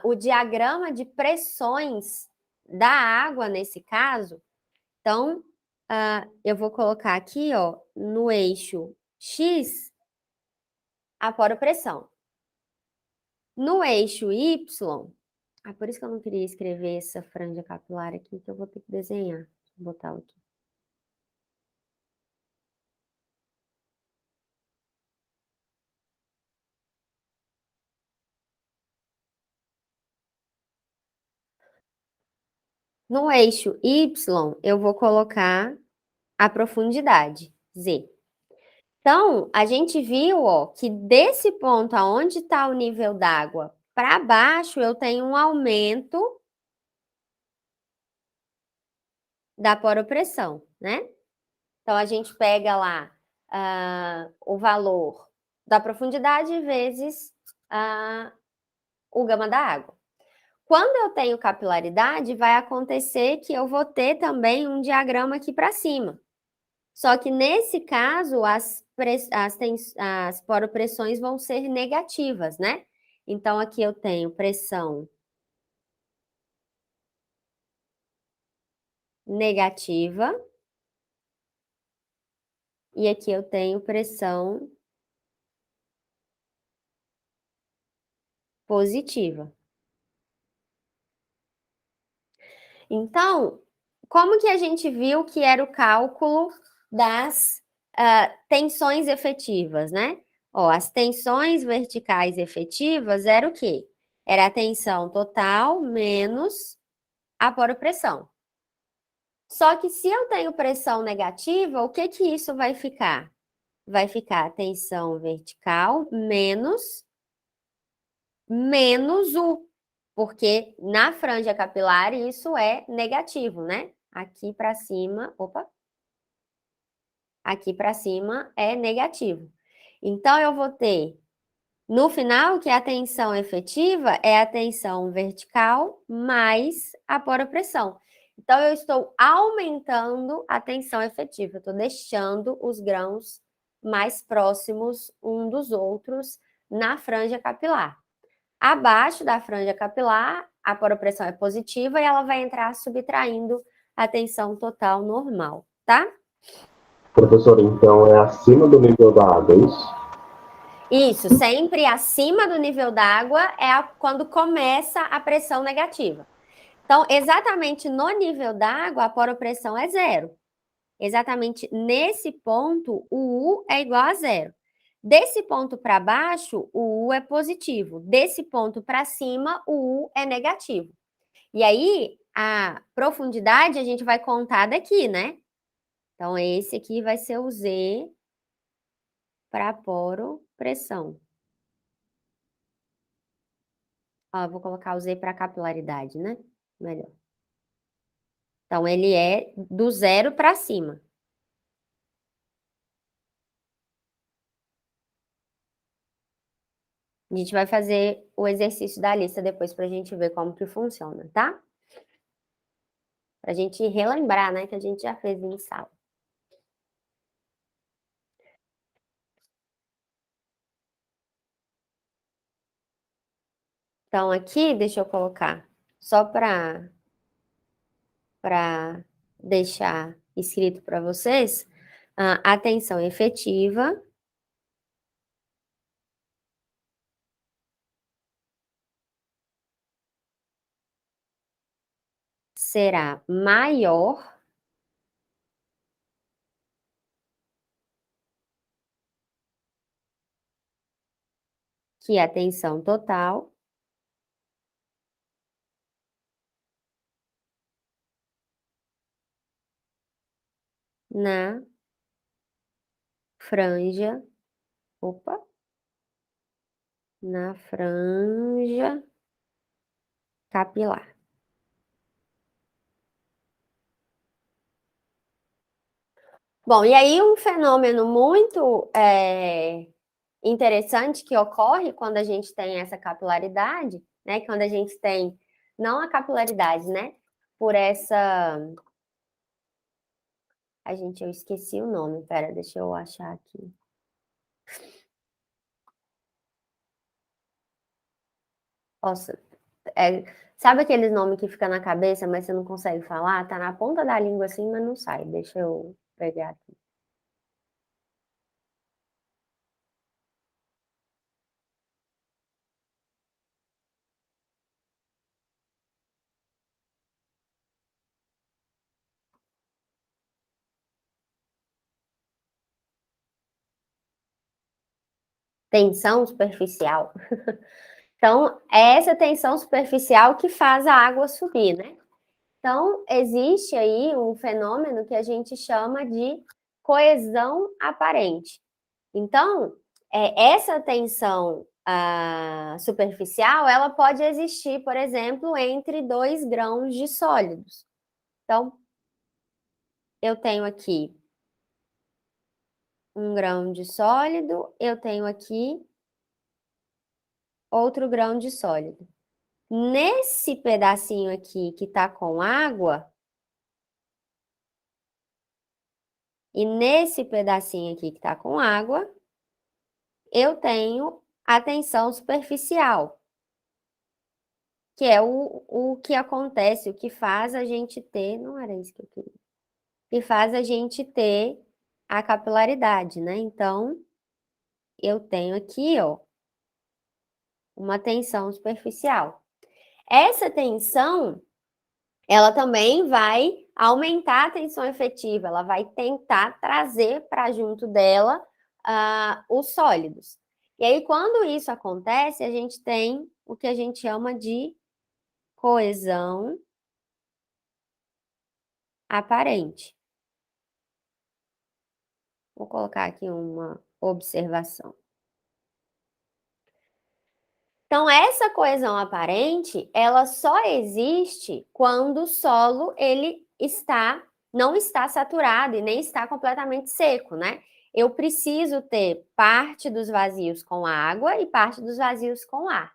o diagrama de pressões da água nesse caso, então, eu vou colocar aqui, ó, no eixo X, a poropressão. No eixo Y, por isso que eu não queria escrever essa franja capilar aqui, que eu vou ter que desenhar. Vou botar aqui. No eixo Y, eu vou colocar a profundidade, Z. Então, a gente viu, ó, que desse ponto aonde está o nível d'água para baixo, eu tenho um aumento da poropressão, né? Então, a gente pega lá o valor da profundidade vezes o gama da água. Quando eu tenho capilaridade, vai acontecer que eu vou ter também um diagrama aqui para cima. Só que nesse caso, as poropressões vão ser negativas, né? Então, aqui eu tenho pressão negativa e aqui eu tenho pressão positiva. Então, como que a gente viu que era o cálculo das tensões efetivas, né? Ó, as tensões verticais efetivas era o quê? Era a tensão total menos a poropressão. Só que se eu tenho pressão negativa, o que que isso vai ficar? Vai ficar a tensão vertical menos U, porque na franja capilar isso é negativo, né? Aqui para cima, aqui para cima é negativo. Então eu vou ter no final que a tensão efetiva é a tensão vertical mais a poropressão. Então eu estou aumentando a tensão efetiva, eu estou deixando os grãos mais próximos um dos outros na franja capilar. Abaixo da franja capilar, a poropressão é positiva e ela vai entrar subtraindo a tensão total normal, tá? Professor, então é acima do nível da água, é isso? Isso, sempre acima do nível d'água é quando começa a pressão negativa. Então, exatamente no nível d'água, a poropressão é zero. Exatamente nesse ponto, o U é igual a zero. Desse ponto para baixo, o U é positivo. Desse ponto para cima, o U é negativo. E aí, a profundidade a gente vai contar daqui, né? Então, esse aqui vai ser o Z para poropressão. Ó, vou colocar o Z para capilaridade, né? Melhor. Então, ele é do zero para cima. A gente vai fazer o exercício da lista depois para a gente ver como que funciona, tá? Para a gente relembrar, né, que a gente já fez em sala. Então, aqui, deixa eu colocar, só para deixar escrito para vocês, a tensão efetiva será maior que a tensão total na franja, na franja capilar. Bom, e aí um fenômeno muito interessante que ocorre quando a gente tem essa capilaridade, né? Quando a gente tem, não a capilaridade, né? Por essa. Eu esqueci o nome, pera, deixa eu achar aqui. Nossa, sabe aqueles nomes que fica na cabeça, mas você não consegue falar? Tá na ponta da língua assim, mas não sai. Deixa eu pegar aqui. Tensão superficial. Então, é essa tensão superficial que faz a água subir, né? Então, existe aí um fenômeno que a gente chama de coesão aparente. Então, essa tensão superficial, ela pode existir, por exemplo, entre dois grãos de sólidos. Então, eu tenho aqui um grão de sólido, eu tenho aqui outro grão de sólido. Nesse pedacinho aqui que está com água, e nesse pedacinho aqui que está com água, eu tenho a tensão superficial, que é o que acontece, o que faz a gente ter, não era isso que eu queria, que faz a gente ter a capilaridade, né? Então, eu tenho aqui, ó, uma tensão superficial. Essa tensão, ela também vai aumentar a tensão efetiva, ela vai tentar trazer para junto dela os sólidos. E aí, quando isso acontece, a gente tem o que a gente chama de coesão aparente. Vou colocar aqui uma observação. Então, essa coesão aparente, ela só existe quando o solo ele não está saturado e nem está completamente seco, né? Eu preciso ter parte dos vazios com água e parte dos vazios com ar.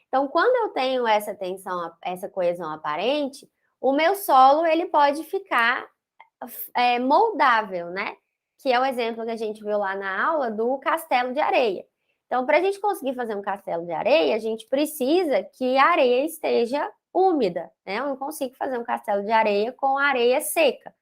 Então, quando eu tenho essa tensão, essa coesão aparente, o meu solo ele pode ficar moldável, né? Que é o exemplo que a gente viu lá na aula do castelo de areia. Então, para a gente conseguir fazer um castelo de areia, a gente precisa que a areia esteja úmida, né? Eu não consigo fazer um castelo de areia com areia seca.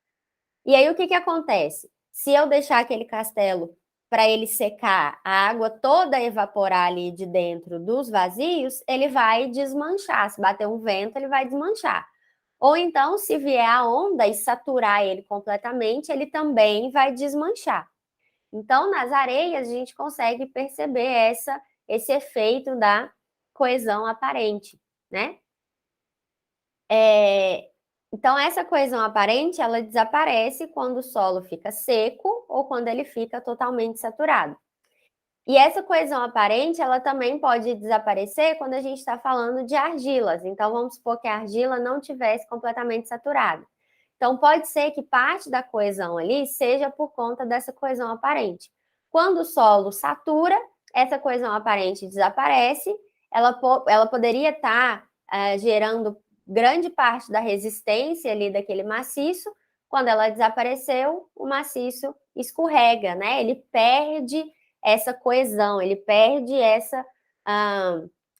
E aí, o que acontece? Se eu deixar aquele castelo para ele secar, a água toda evaporar ali de dentro dos vazios, ele vai desmanchar. Se bater um vento, ele vai desmanchar. Ou então, se vier a onda e saturar ele completamente, ele também vai desmanchar. Então, nas areias, a gente consegue perceber esse efeito da coesão aparente, né? Então, essa coesão aparente, ela desaparece quando o solo fica seco ou quando ele fica totalmente saturado. E essa coesão aparente, ela também pode desaparecer quando a gente está falando de argilas. Então, vamos supor que a argila não tivesse completamente saturada. Então, pode ser que parte da coesão ali seja por conta dessa coesão aparente. Quando o solo satura, essa coesão aparente desaparece, ela poderia estar gerando grande parte da resistência ali daquele maciço. Quando ela desapareceu, o maciço escorrega, né? Ele perde essa coesão, ele perde essa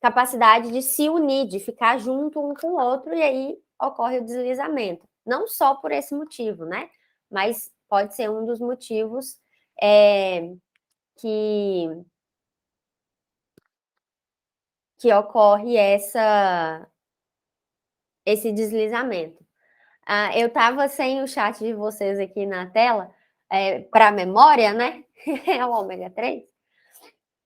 capacidade de se unir, de ficar junto um com o outro, e aí ocorre o deslizamento. Não só por esse motivo, né? Mas pode ser um dos motivos que ocorre esse deslizamento. Eu estava sem o chat de vocês aqui na tela, para memória, né? É o ômega 3,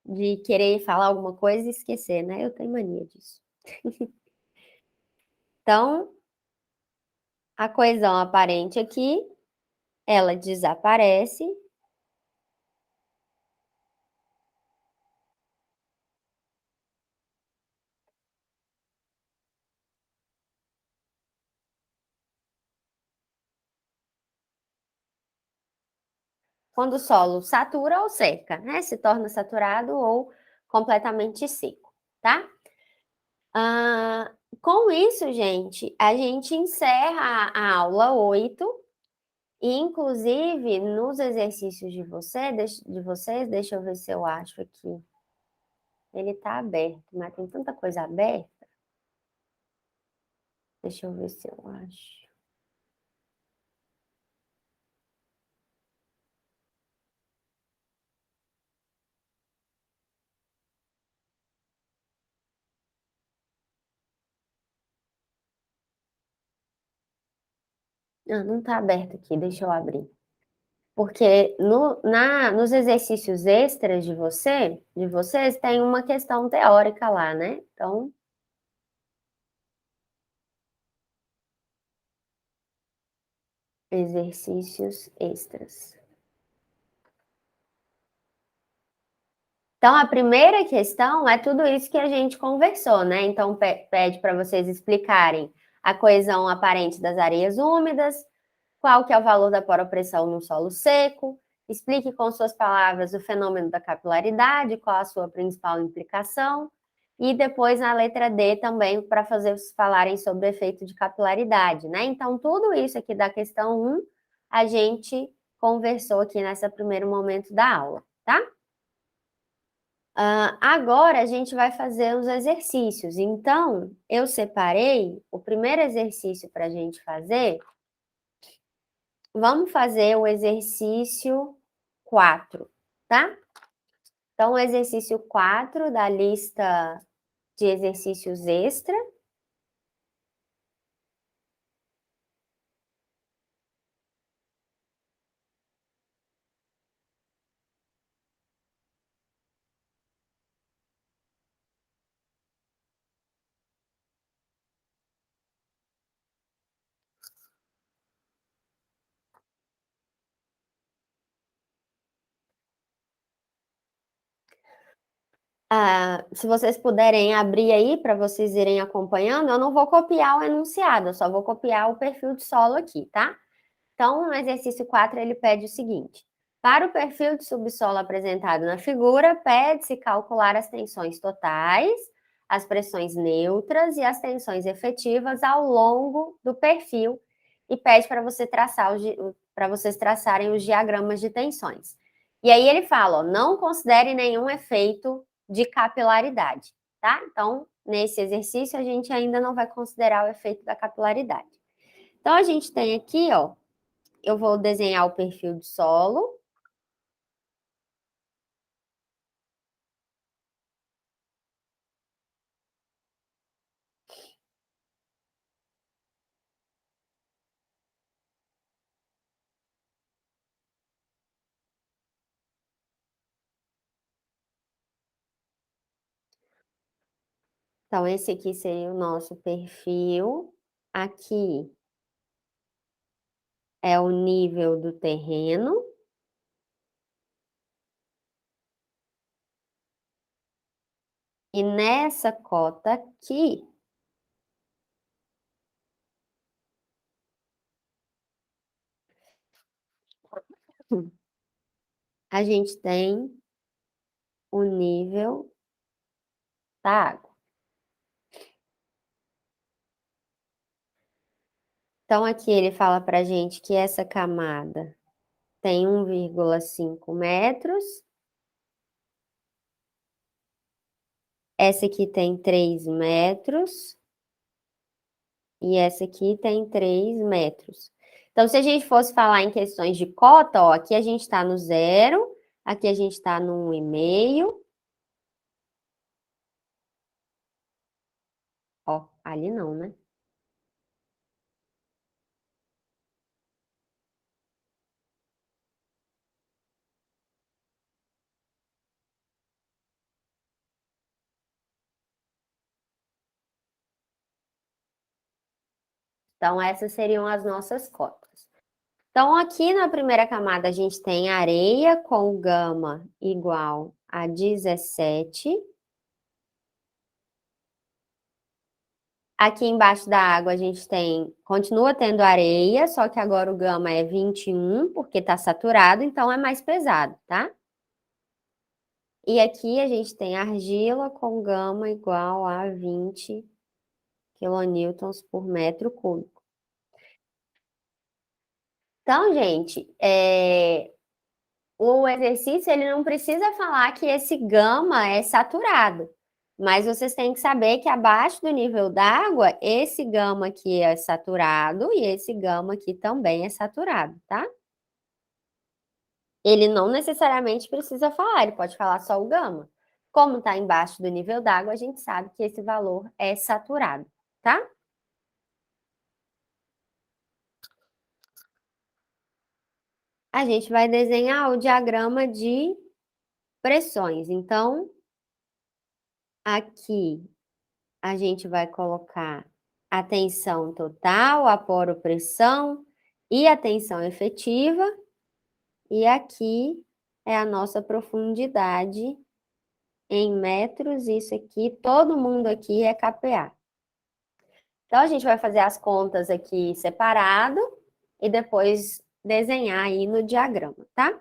de querer falar alguma coisa e esquecer, né? Eu tenho mania disso. Então, a coesão aparente aqui, ela desaparece. Quando o solo satura ou seca, né? Se torna saturado ou completamente seco, tá? Com isso, gente, a gente encerra a aula 8 e, inclusive, nos exercícios de vocês, deixa eu ver se eu acho aqui. Ele está aberto, mas tem tanta coisa aberta. Deixa eu ver se eu acho. Não está aberto aqui, deixa eu abrir. Porque nos exercícios extras de vocês, tem uma questão teórica lá, né? Então, exercícios extras. Então, a primeira questão é tudo isso que a gente conversou, né? Então, pede para vocês explicarem a coesão aparente das areias úmidas, qual que é o valor da poropressão no solo seco, explique com suas palavras o fenômeno da capilaridade, qual a sua principal implicação, E depois na letra D também para fazer vocês falarem sobre o efeito de capilaridade, né? Então, tudo isso aqui da questão 1, a gente conversou aqui nesse primeiro momento da aula, tá? Agora a gente vai fazer os exercícios. Então, eu separei o primeiro exercício para a gente fazer. Vamos fazer o exercício 4, tá? Então, o exercício 4 da lista de exercícios extra. Se vocês puderem abrir aí para vocês irem acompanhando, eu não vou copiar o enunciado, eu só vou copiar o perfil de solo aqui, tá? Então, no exercício 4, ele pede o seguinte: para o perfil de subsolo apresentado na figura, pede-se calcular as tensões totais, as pressões neutras e as tensões efetivas ao longo do perfil e pede para vocês traçarem os diagramas de tensões. E aí ele fala, ó, não considere nenhum efeito de capilaridade, tá? Então, nesse exercício, a gente ainda não vai considerar o efeito da capilaridade. Então, a gente tem aqui, ó, eu vou desenhar o perfil de solo. Então, esse aqui seria o nosso perfil. Aqui é o nível do terreno. E nessa cota aqui, a gente tem o nível da água. Então, aqui ele fala para a gente que essa camada tem 1,5 metros. Essa aqui tem 3 metros. E essa aqui tem 3 metros. Então, se a gente fosse falar em questões de cota, ó, aqui a gente está no 0, aqui a gente está no 1,5. Ó, ali não, né? Então, essas seriam as nossas cotas. Então, aqui na primeira camada, a gente tem areia com gama igual a 17. Aqui embaixo da água, a gente continua tendo areia, só que agora o gama é 21, porque está saturado, então é mais pesado, tá? E aqui a gente tem argila com gama igual a 20 quilonewtons por metro cúbico. Então, gente, o exercício ele não precisa falar que esse gama é saturado, mas vocês têm que saber que abaixo do nível d'água, esse gama aqui é saturado e esse gama aqui também é saturado, tá? Ele não necessariamente precisa falar, ele pode falar só o gama. Como está embaixo do nível d'água, a gente sabe que esse valor é saturado, tá? A gente vai desenhar o diagrama de pressões. Então, aqui a gente vai colocar a tensão total, a poropressão e a tensão efetiva. E aqui é a nossa profundidade em metros. Isso aqui, todo mundo aqui é kPa. Então, a gente vai fazer as contas aqui separado e depois desenhar aí no diagrama, tá?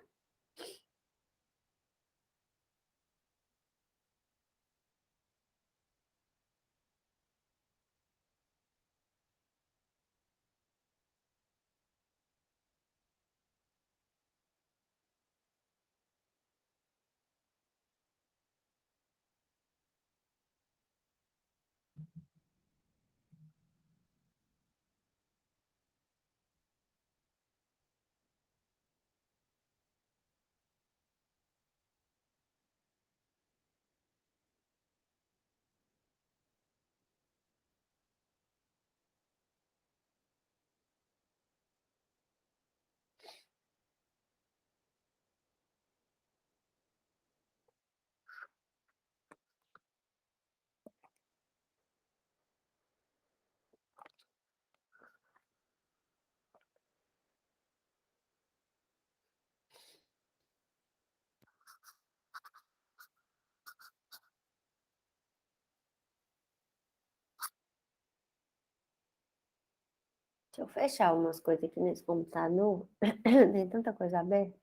Deixa eu fechar umas coisas aqui nesse computador. Tem tanta coisa aberta.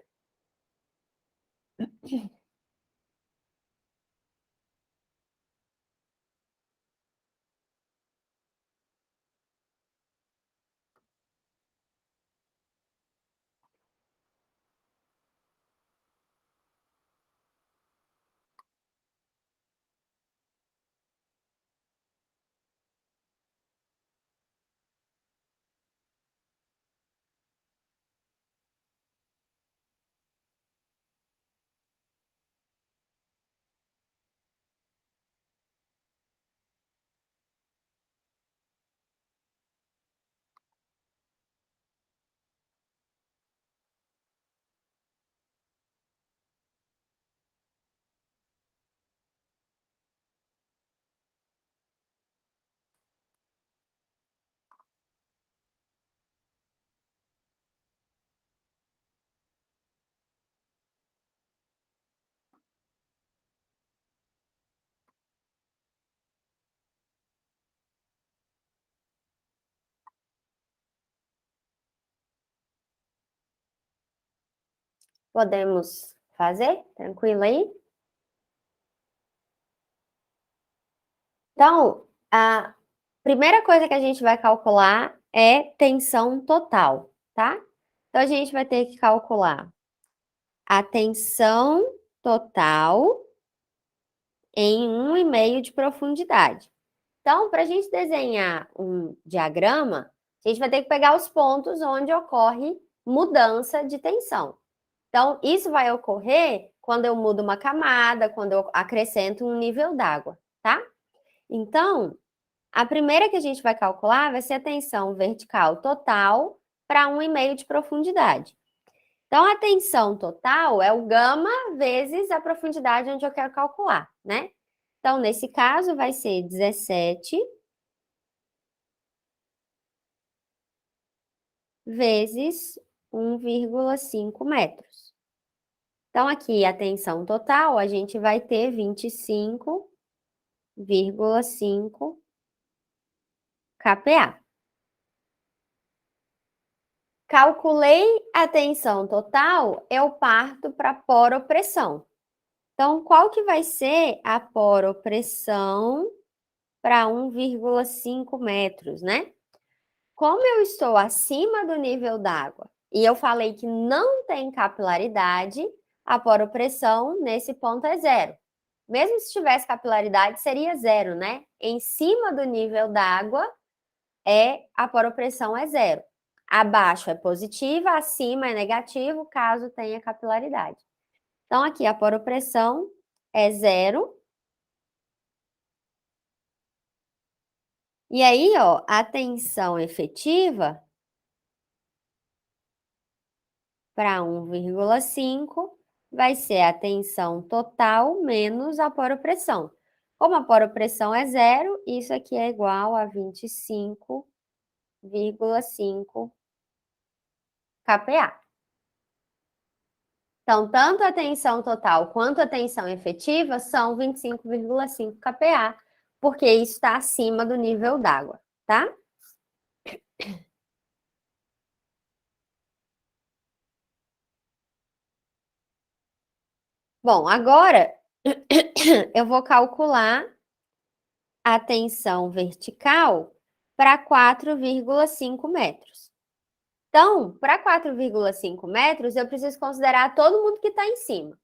Podemos fazer? Tranquilo aí? Então, a primeira coisa que a gente vai calcular é tensão total, tá? Então, a gente vai ter que calcular a tensão total em 1,5 de profundidade. Então, para a gente desenhar um diagrama, a gente vai ter que pegar os pontos onde ocorre mudança de tensão. Então, isso vai ocorrer quando eu mudo uma camada, quando eu acrescento um nível d'água, tá? Então, a primeira que a gente vai calcular vai ser a tensão vertical total para 1,5 de profundidade. Então, a tensão total é o gama vezes a profundidade onde eu quero calcular, né? Então, nesse caso, vai ser 17 vezes 1,5 metros. Então, aqui a tensão total, a gente vai ter 25,5 kPa. Calculei a tensão total, eu parto para a poropressão. Então, qual que vai ser a poropressão para 1,5 metros, né? Como eu estou acima do nível d'água e eu falei que não tem capilaridade, a poropressão nesse ponto é zero. Mesmo se tivesse capilaridade, seria zero, né? Em cima do nível d'água, a poropressão é zero. Abaixo é positiva, acima é negativo, caso tenha capilaridade. Então, aqui a poropressão é zero. E aí, ó, a tensão efetiva para 1,5 vai ser a tensão total menos a poropressão. Como a poropressão é zero, isso aqui é igual a 25,5 kPa. Então, tanto a tensão total quanto a tensão efetiva são 25,5 kPa, porque isso está acima do nível d'água, tá? Bom, agora eu vou calcular a tensão vertical para 4,5 metros. Então, para 4,5 metros, eu preciso considerar todo mundo que está em cima.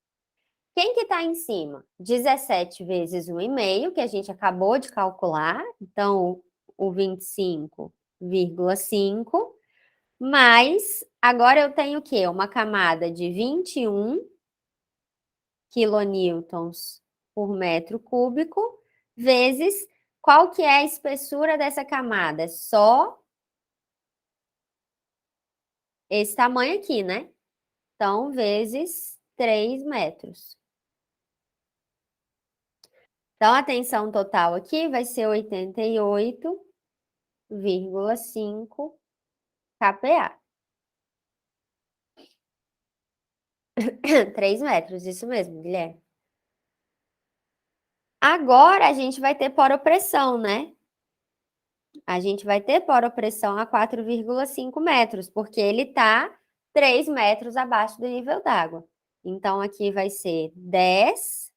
Quem que está em cima? 17 vezes 1,5, que a gente acabou de calcular. Então, o 25,5. Mais, agora eu tenho o quê? Uma camada de 21 quilonewtons por metro cúbico, vezes qual que é a espessura dessa camada? É só esse tamanho aqui, né? Então, vezes 3 metros. Então, a tensão total aqui vai ser 88,5 kPa. 3 metros, isso mesmo, Guilherme. Agora, a gente vai ter poropressão, né? A gente vai ter poropressão a 4,5 metros, porque ele está 3 metros abaixo do nível d'água. Então, aqui vai ser 10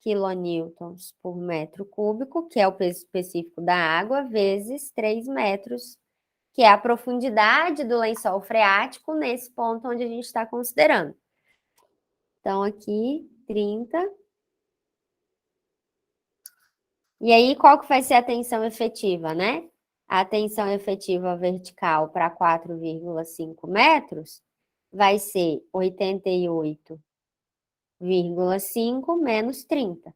quilonewtons por metro cúbico, que é o peso específico da água, vezes 3 metros, que é a profundidade do lençol freático nesse ponto onde a gente está considerando. Então, aqui, 30. E aí, qual que vai ser a tensão efetiva, né? A tensão efetiva vertical para 4,5 metros vai ser 88,5 menos 30.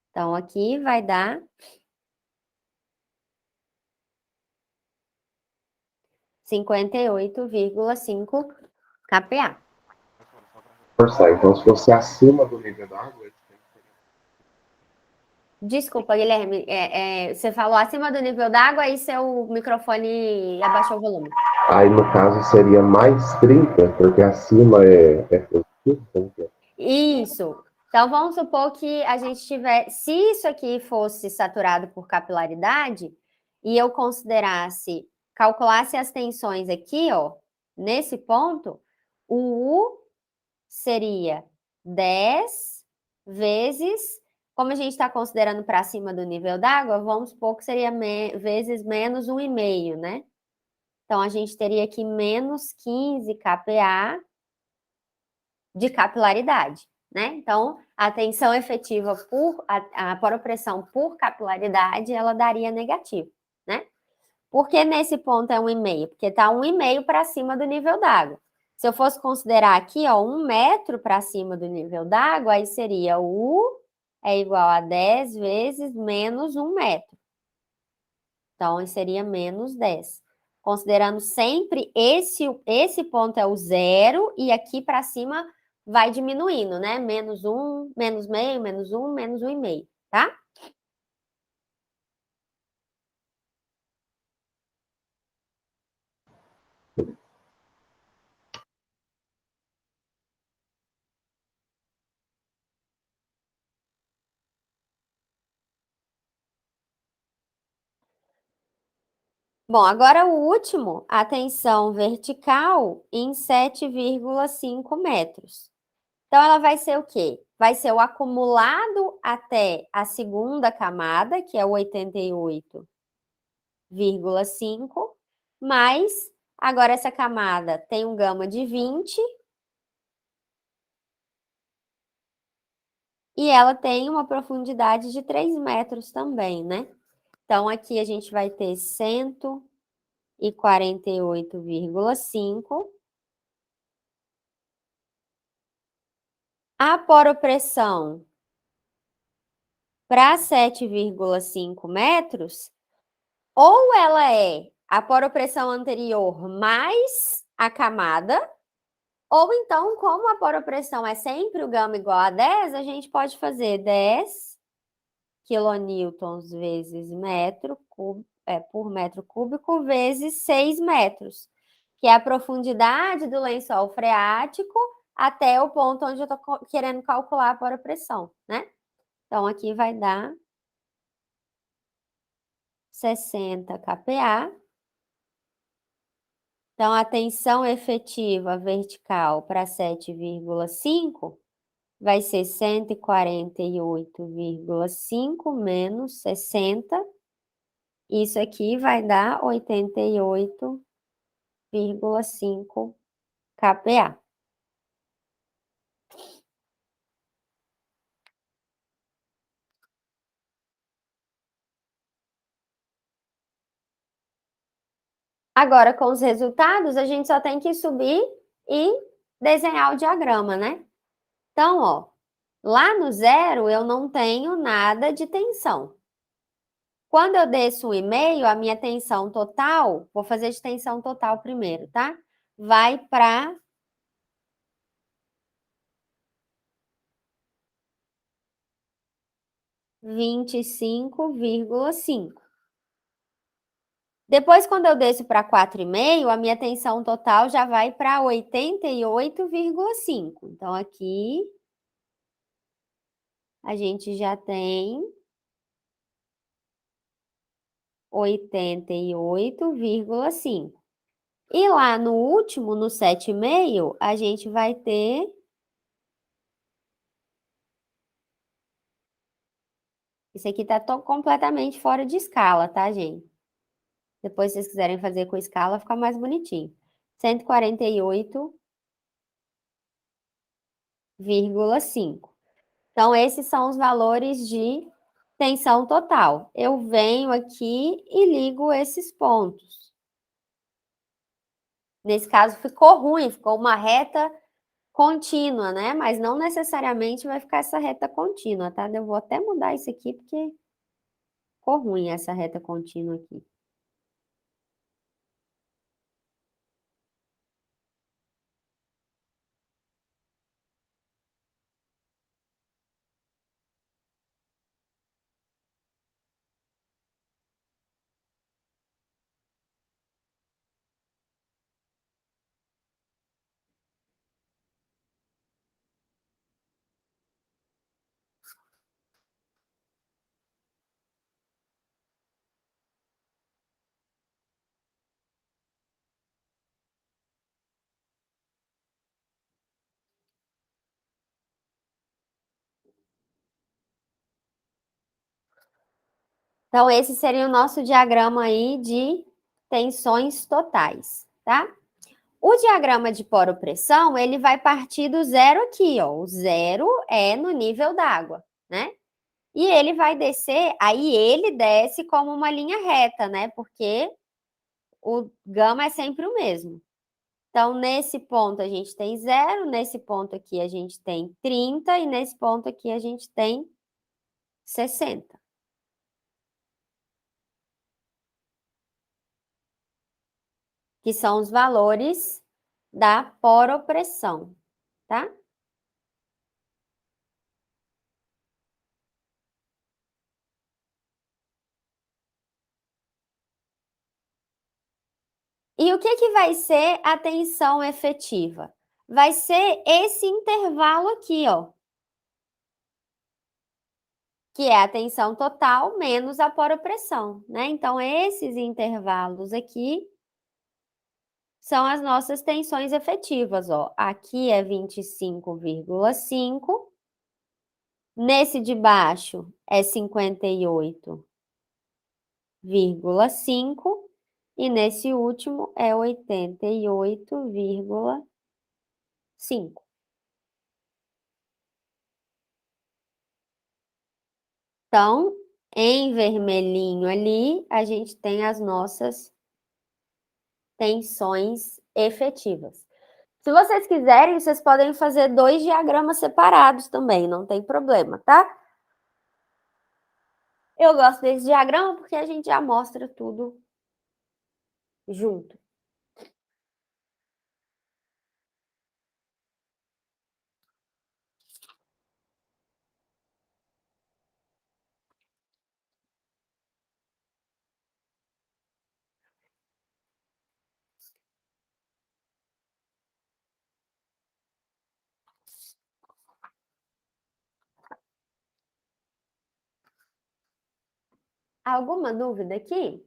Então, aqui vai dar 58,5 kPa. Forçar. Então, se fosse acima do nível da água, Desculpa, Guilherme, você falou acima do nível d'água e seu microfone abaixou o volume. aí no caso seria mais 30, porque acima é positivo. Como que é? Isso. Então, vamos supor que a gente tiver. Se isso aqui fosse saturado por capilaridade, e eu considerasse, calculasse as tensões aqui, ó, nesse ponto, o U seria 10 vezes. Como a gente está considerando para cima do nível d'água, vamos supor que seria vezes menos 1,5, né? Então, a gente teria aqui menos 15 kPa de capilaridade, né? Então, a tensão efetiva a poropressão por capilaridade, ela daria negativo, né? Por que nesse ponto é 1,5? Porque está 1,5 para cima do nível d'água. Se eu fosse considerar aqui, ó, 1 metro para cima do nível d'água, aí seria o U é igual a 10 vezes menos 1 metro. Então, seria menos 10. Considerando sempre esse ponto é o zero e aqui para cima vai diminuindo, né? Menos 1, menos meio, menos 1, menos 1,5, tá? Bom, agora o último, a tensão vertical em 7,5 metros. Então, ela vai ser o quê? Vai ser o acumulado até a segunda camada, que é o 88,5, mais agora essa camada tem um gama de 20 e ela tem uma profundidade de 3 metros também, né? Então, aqui a gente vai ter 148,5. A poropressão para 7,5 metros, ou ela é a poropressão anterior mais a camada, ou então, como a poropressão é sempre o gama igual a 10, a gente pode fazer 10 quilonewtons vezes por metro cúbico vezes 6 metros, que é a profundidade do lençol freático até o ponto onde eu estou querendo calcular a poropressão, né? Então, aqui vai dar 60 kPa. Então, a tensão efetiva vertical para 7,5 vai ser 148,5 menos 60. Isso aqui vai dar 88,5 kPa. Agora, com os resultados, a gente só tem que subir e desenhar o diagrama, né? Então, ó, lá no zero eu não tenho nada de tensão. Quando eu desço 1,5, a minha tensão total, vou fazer de tensão total primeiro, tá? Vai para 25,5. Depois, quando eu desço para 4,5, a minha tensão total já vai para 88,5. Então, aqui a gente já tem 88,5. E lá no último, no 7,5, a gente vai ter... Isso aqui tá completamente fora de escala, tá, gente? Depois, se vocês quiserem fazer com escala, fica mais bonitinho. 148,5. Então, esses são os valores de tensão total. Eu venho aqui e ligo esses pontos. Nesse caso, ficou ruim, ficou uma reta contínua, né? Mas não necessariamente vai ficar essa reta contínua, tá? Eu vou até mudar isso aqui, porque ficou ruim essa reta contínua aqui. Então, esse seria o nosso diagrama aí de tensões totais, tá? O diagrama de poropressão, ele vai partir do zero aqui, ó. O zero é no nível d'água, né? E ele vai descer, aí ele desce como uma linha reta, né? Porque o gama é sempre o mesmo. Então, nesse ponto a gente tem zero, nesse ponto aqui a gente tem 30 e nesse ponto aqui a gente tem 60. Que são os valores da poropressão, tá? E o que que vai ser a tensão efetiva? Vai ser esse intervalo aqui, ó. Que é a tensão total menos a poropressão, né? Então, esses intervalos aqui são as nossas tensões efetivas, ó. Aqui é 25,5. Nesse de baixo é 58,5 e nesse último é 88,5. Então, em vermelhinho ali, a gente tem as nossas tensões efetivas. Se vocês quiserem, vocês podem fazer 2 diagramas separados também, não tem problema, tá? Eu gosto desse diagrama porque a gente já mostra tudo junto. Alguma dúvida aqui?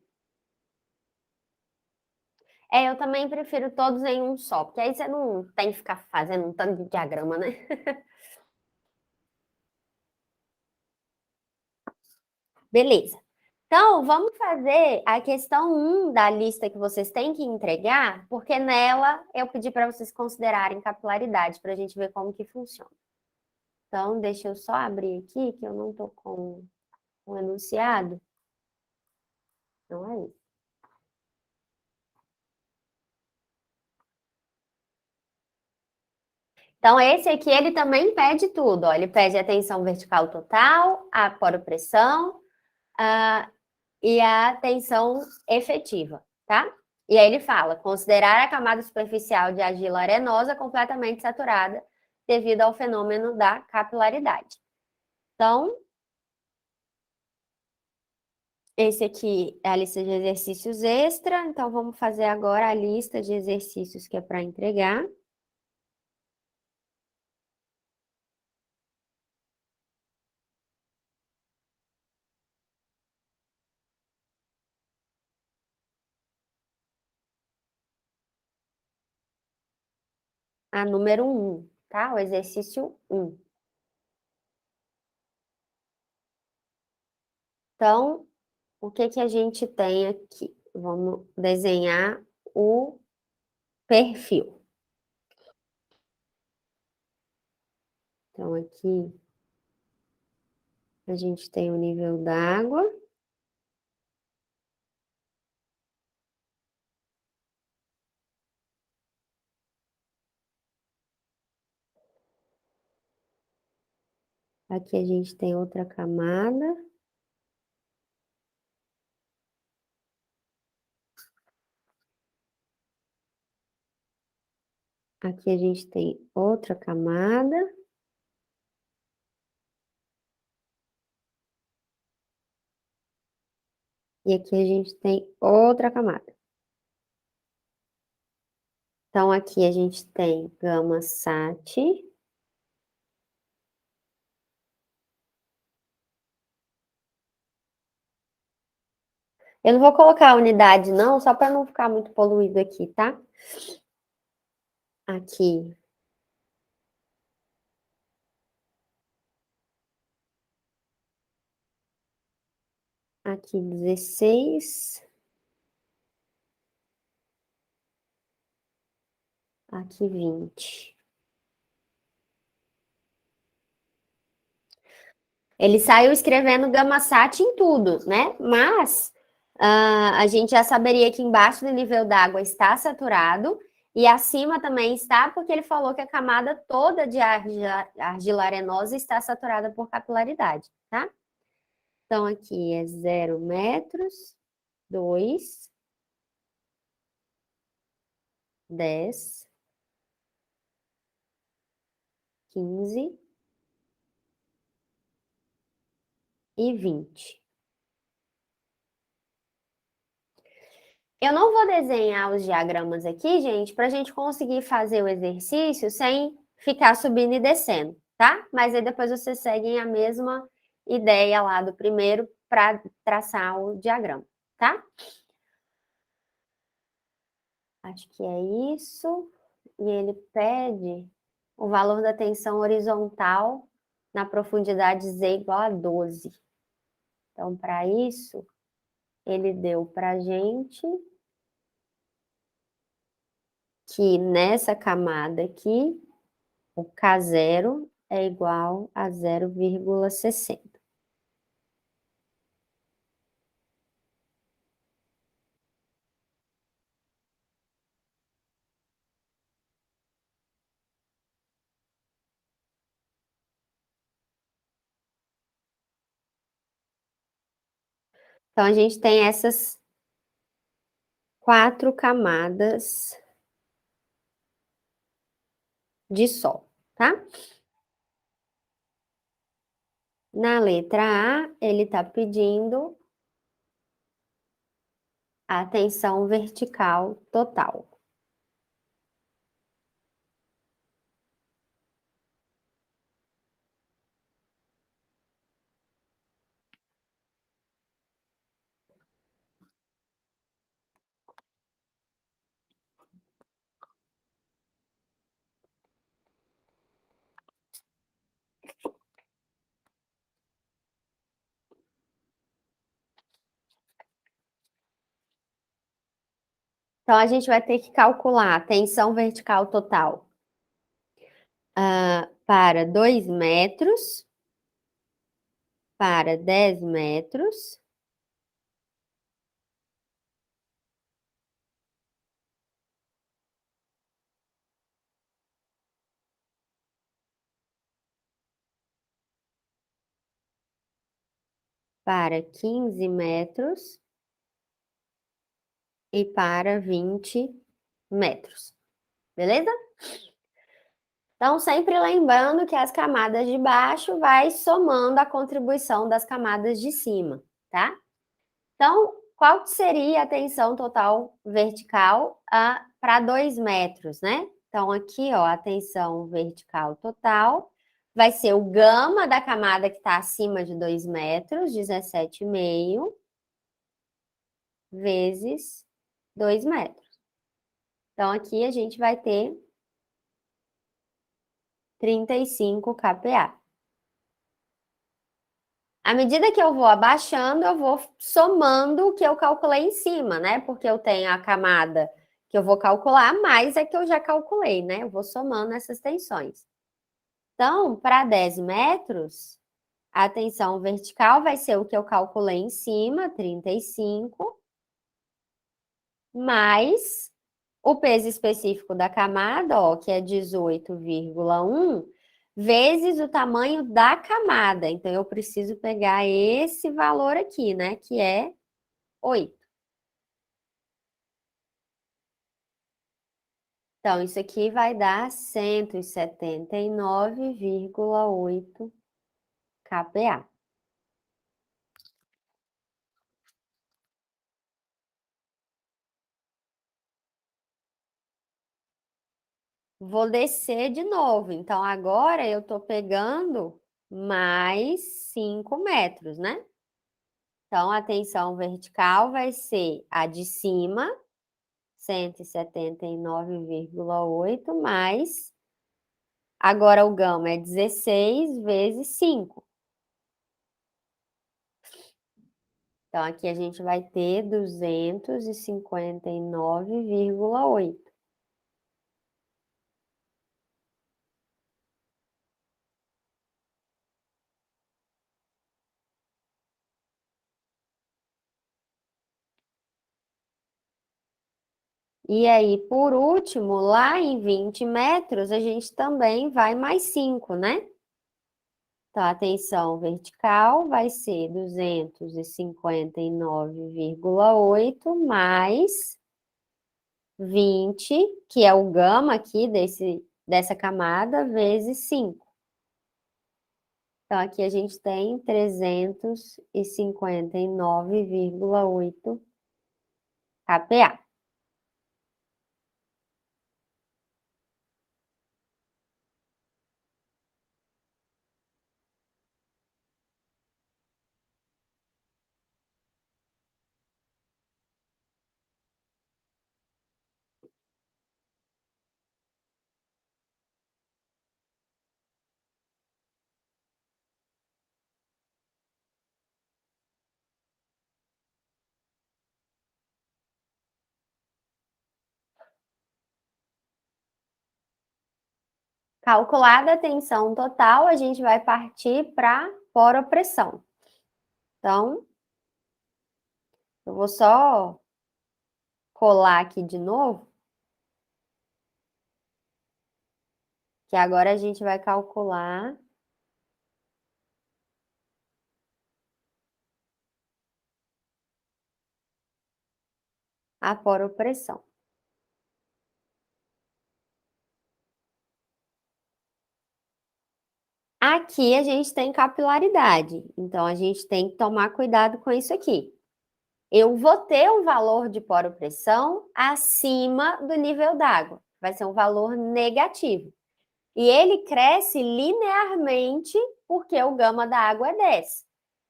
Eu também prefiro todos em um só, porque aí você não tem que ficar fazendo um tanto de diagrama, né? Beleza. Então, vamos fazer a questão 1 da lista que vocês têm que entregar, porque nela eu pedi para vocês considerarem capilaridade, para a gente ver como que funciona. Então, deixa eu só abrir aqui, que eu não estou com o enunciado. Não é isso. Então, esse aqui, ele também pede tudo, ó. Ele pede a tensão vertical total, a poropressão, e a tensão efetiva, tá? E aí ele fala, considerar a camada superficial de argila arenosa completamente saturada devido ao fenômeno da capilaridade. Então, esse aqui é a lista de exercícios extra, então vamos fazer agora a lista de exercícios que é para entregar. a número 1, tá? O exercício 1. Então, o que que a gente tem aqui? Vamos desenhar o perfil. Então, aqui a gente tem o nível d'água. Aqui a gente tem outra camada. Aqui a gente tem outra camada. E aqui a gente tem outra camada. Então, aqui a gente tem gama sat. Eu não vou colocar a unidade, não, só para não ficar muito poluído aqui, tá? Aqui. Aqui 16. Aqui 20. Ele saiu escrevendo gama sat em tudo, né? Mas a gente já saberia que embaixo do nível d'água está saturado e acima também está, porque ele falou que a camada toda de argila arenosa está saturada por capilaridade, tá? Então, aqui é 0 metros, 2, 10, 15 e 20. Eu não vou desenhar os diagramas aqui, gente, para a gente conseguir fazer o exercício sem ficar subindo e descendo, tá? Mas aí depois vocês seguem a mesma ideia lá do primeiro para traçar o diagrama, tá? Acho que é isso. E ele pede o valor da tensão horizontal na profundidade Z igual a 12. Então, para isso, ele deu para a gente que nessa camada aqui, o K0 é igual a 0,60. Então, a gente tem essas 4 camadas de Sol, tá? Na letra A, ele está pedindo a tensão vertical total. Então, a gente vai ter que calcular a tensão vertical total para 2 metros, para 10 metros, para 15 metros e para 20 metros. Beleza? Então, sempre lembrando que as camadas de baixo vai somando a contribuição das camadas de cima, tá? Então, qual seria a tensão total vertical para 2 metros, né? Então, aqui, ó, a tensão vertical total vai ser o gama da camada que está acima de 2 metros, 17,5, vezes 2 metros. Então, aqui a gente vai ter 35 kPa. À medida que eu vou abaixando, eu vou somando o que eu calculei em cima, né? Porque eu tenho a camada que eu vou calcular, mais é que eu já calculei, né? Eu vou somando essas tensões. Então, para 10 metros, a tensão vertical vai ser o que eu calculei em cima, 35, mais o peso específico da camada, ó, que é 18,1, vezes o tamanho da camada. Então, eu preciso pegar esse valor aqui, né, que é 8. Então, isso aqui vai dar 179,8 kPa. Vou descer de novo. Então, agora eu estou pegando mais 5 metros, né? Então, a tensão vertical vai ser a de cima, 179,8, mais. Agora o gama é 16 vezes 5. Então, aqui a gente vai ter 259,8. E aí, por último, lá em 20 metros, a gente também vai mais 5, né? Então, a tensão vertical vai ser 259,8 mais 20, que é o gama aqui dessa camada, vezes 5. Então, aqui a gente tem 359,8 kPa. Calculada a tensão total, a gente vai partir para poropressão. Então, eu vou só colar aqui de novo, que agora a gente vai calcular a poropressão. Aqui a gente tem capilaridade, então a gente tem que tomar cuidado com isso aqui. Eu vou ter um valor de poropressão acima do nível d'água, vai ser um valor negativo. E ele cresce linearmente porque o gama da água é 10.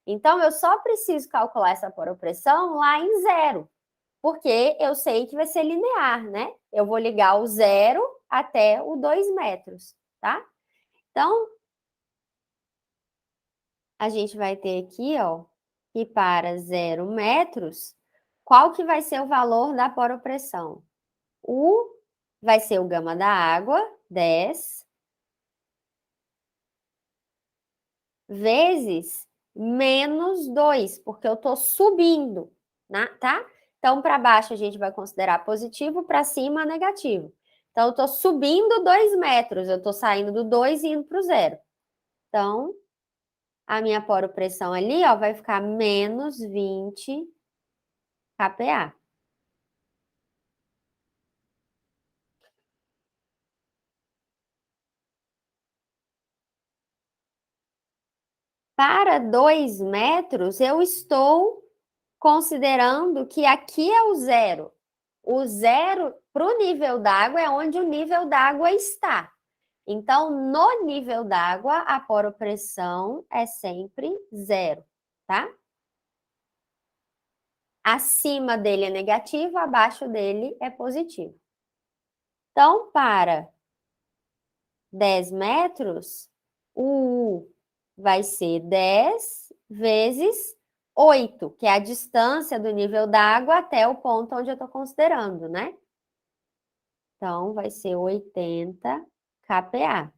Então, eu só preciso calcular essa poropressão lá em zero, porque eu sei que vai ser linear, né? Eu vou ligar o zero até o 2 metros, tá? Então, a gente vai ter aqui, ó, que para 0 metros, qual que vai ser o valor da poropressão? Vai ser o gama da água, 10, vezes menos 2, porque eu estou subindo, né, tá? Então, para baixo a gente vai considerar positivo, para cima negativo. Então, eu estou subindo 2 metros, eu estou saindo do 2 e indo para o 0. Então, a minha poropressão ali, ó, vai ficar menos 20 kPa. Para 2 metros, eu estou considerando que aqui é o zero. O zero para o nível d'água é onde o nível d'água está. Então, no nível d'água, a poropressão é sempre zero, tá? Acima dele é negativo, abaixo dele é positivo. Então, para 10 metros, o U vai ser 10 vezes 8, que é a distância do nível d'água até o ponto onde eu estou considerando, né? Então, vai ser 80 kPa.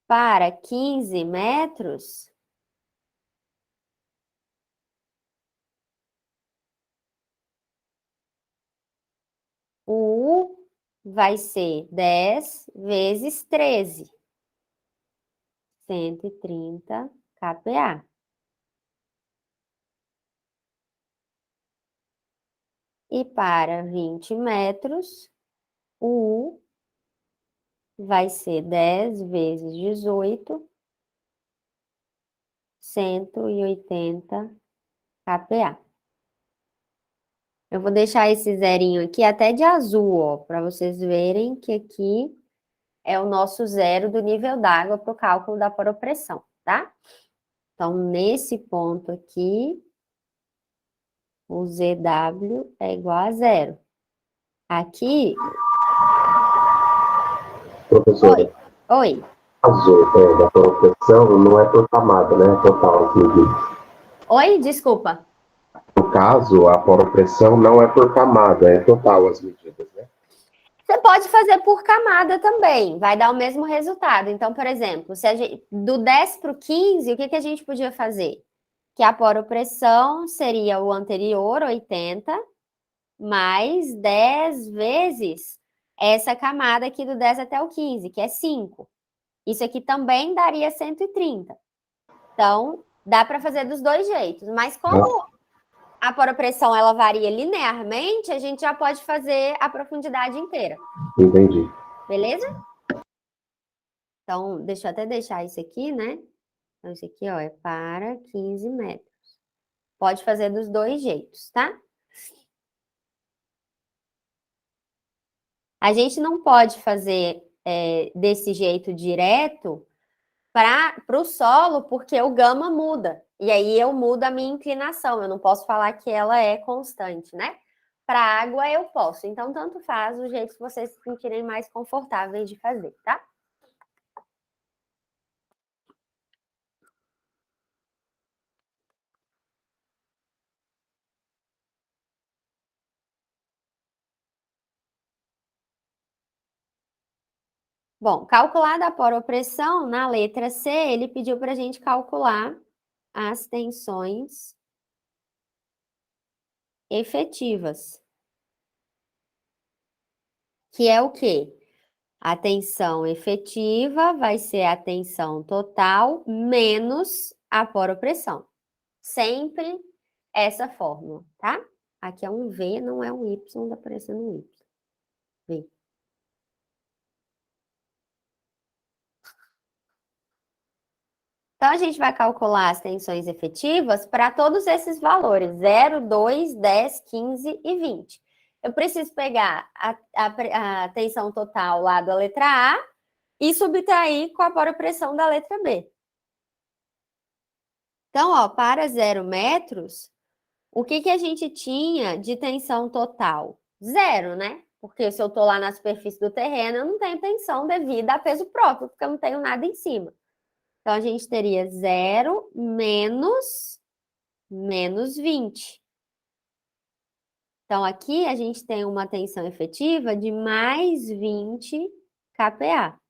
Para 15 metros, o U vai ser 10 vezes 13, 130 kPa. E para 20 metros, o U vai ser 10 vezes 18, 180 kPa. Eu vou deixar esse zerinho aqui até de azul, ó, para vocês verem que aqui é o nosso zero do nível d'água para o cálculo da poropressão, tá? Então, nesse ponto aqui, o ZW é igual a zero. Aqui, Professora, oi, o caso da proteção não é por camada, né? Total as medidas. oi, desculpa. No caso, a poropressão não é por camada, é total as medidas, né? Você pode fazer por camada também, vai dar o mesmo resultado. Então, por exemplo, se a gente, do 10 para o 15, o que a gente podia fazer? Que a poropressão seria o anterior, 80, mais 10 vezes essa camada aqui do 10 até o 15, que é 5. Isso aqui também daria 130. Então, dá para fazer dos dois jeitos. Mas como a poropressão ela varia linearmente, a gente já pode fazer a profundidade inteira. Entendi. Beleza? Então, deixa eu até deixar isso aqui, né? Então, isso aqui, ó, é para 15 metros. Pode fazer dos dois jeitos, tá? A gente não pode fazer desse jeito direto para o solo, porque o gama muda. E aí eu mudo a minha inclinação. Eu não posso falar que ela é constante, né? Para água eu posso. Então, tanto faz o jeito que vocês se sentirem mais confortáveis de fazer, tá? Bom, calculada a poropressão, na letra C, ele pediu para a gente calcular as tensões efetivas. Que é o quê? A tensão efetiva vai ser a tensão total menos a poropressão. Sempre essa fórmula, tá? Aqui é um V, não é um Y, tá parecendo um Y. V. Então, a gente vai calcular as tensões efetivas para todos esses valores, 0, 2, 10, 15 e 20. Eu preciso pegar a tensão total lá da letra A e subtrair com a poropressão da letra B. Então, ó, para 0 metros, o que a gente tinha de tensão total? Zero, né? Porque se eu estou lá na superfície do terreno, eu não tenho tensão devido a peso próprio, porque eu não tenho nada em cima. Então, a gente teria 0 menos 20. Então, aqui a gente tem uma tensão efetiva de mais 20 kPa.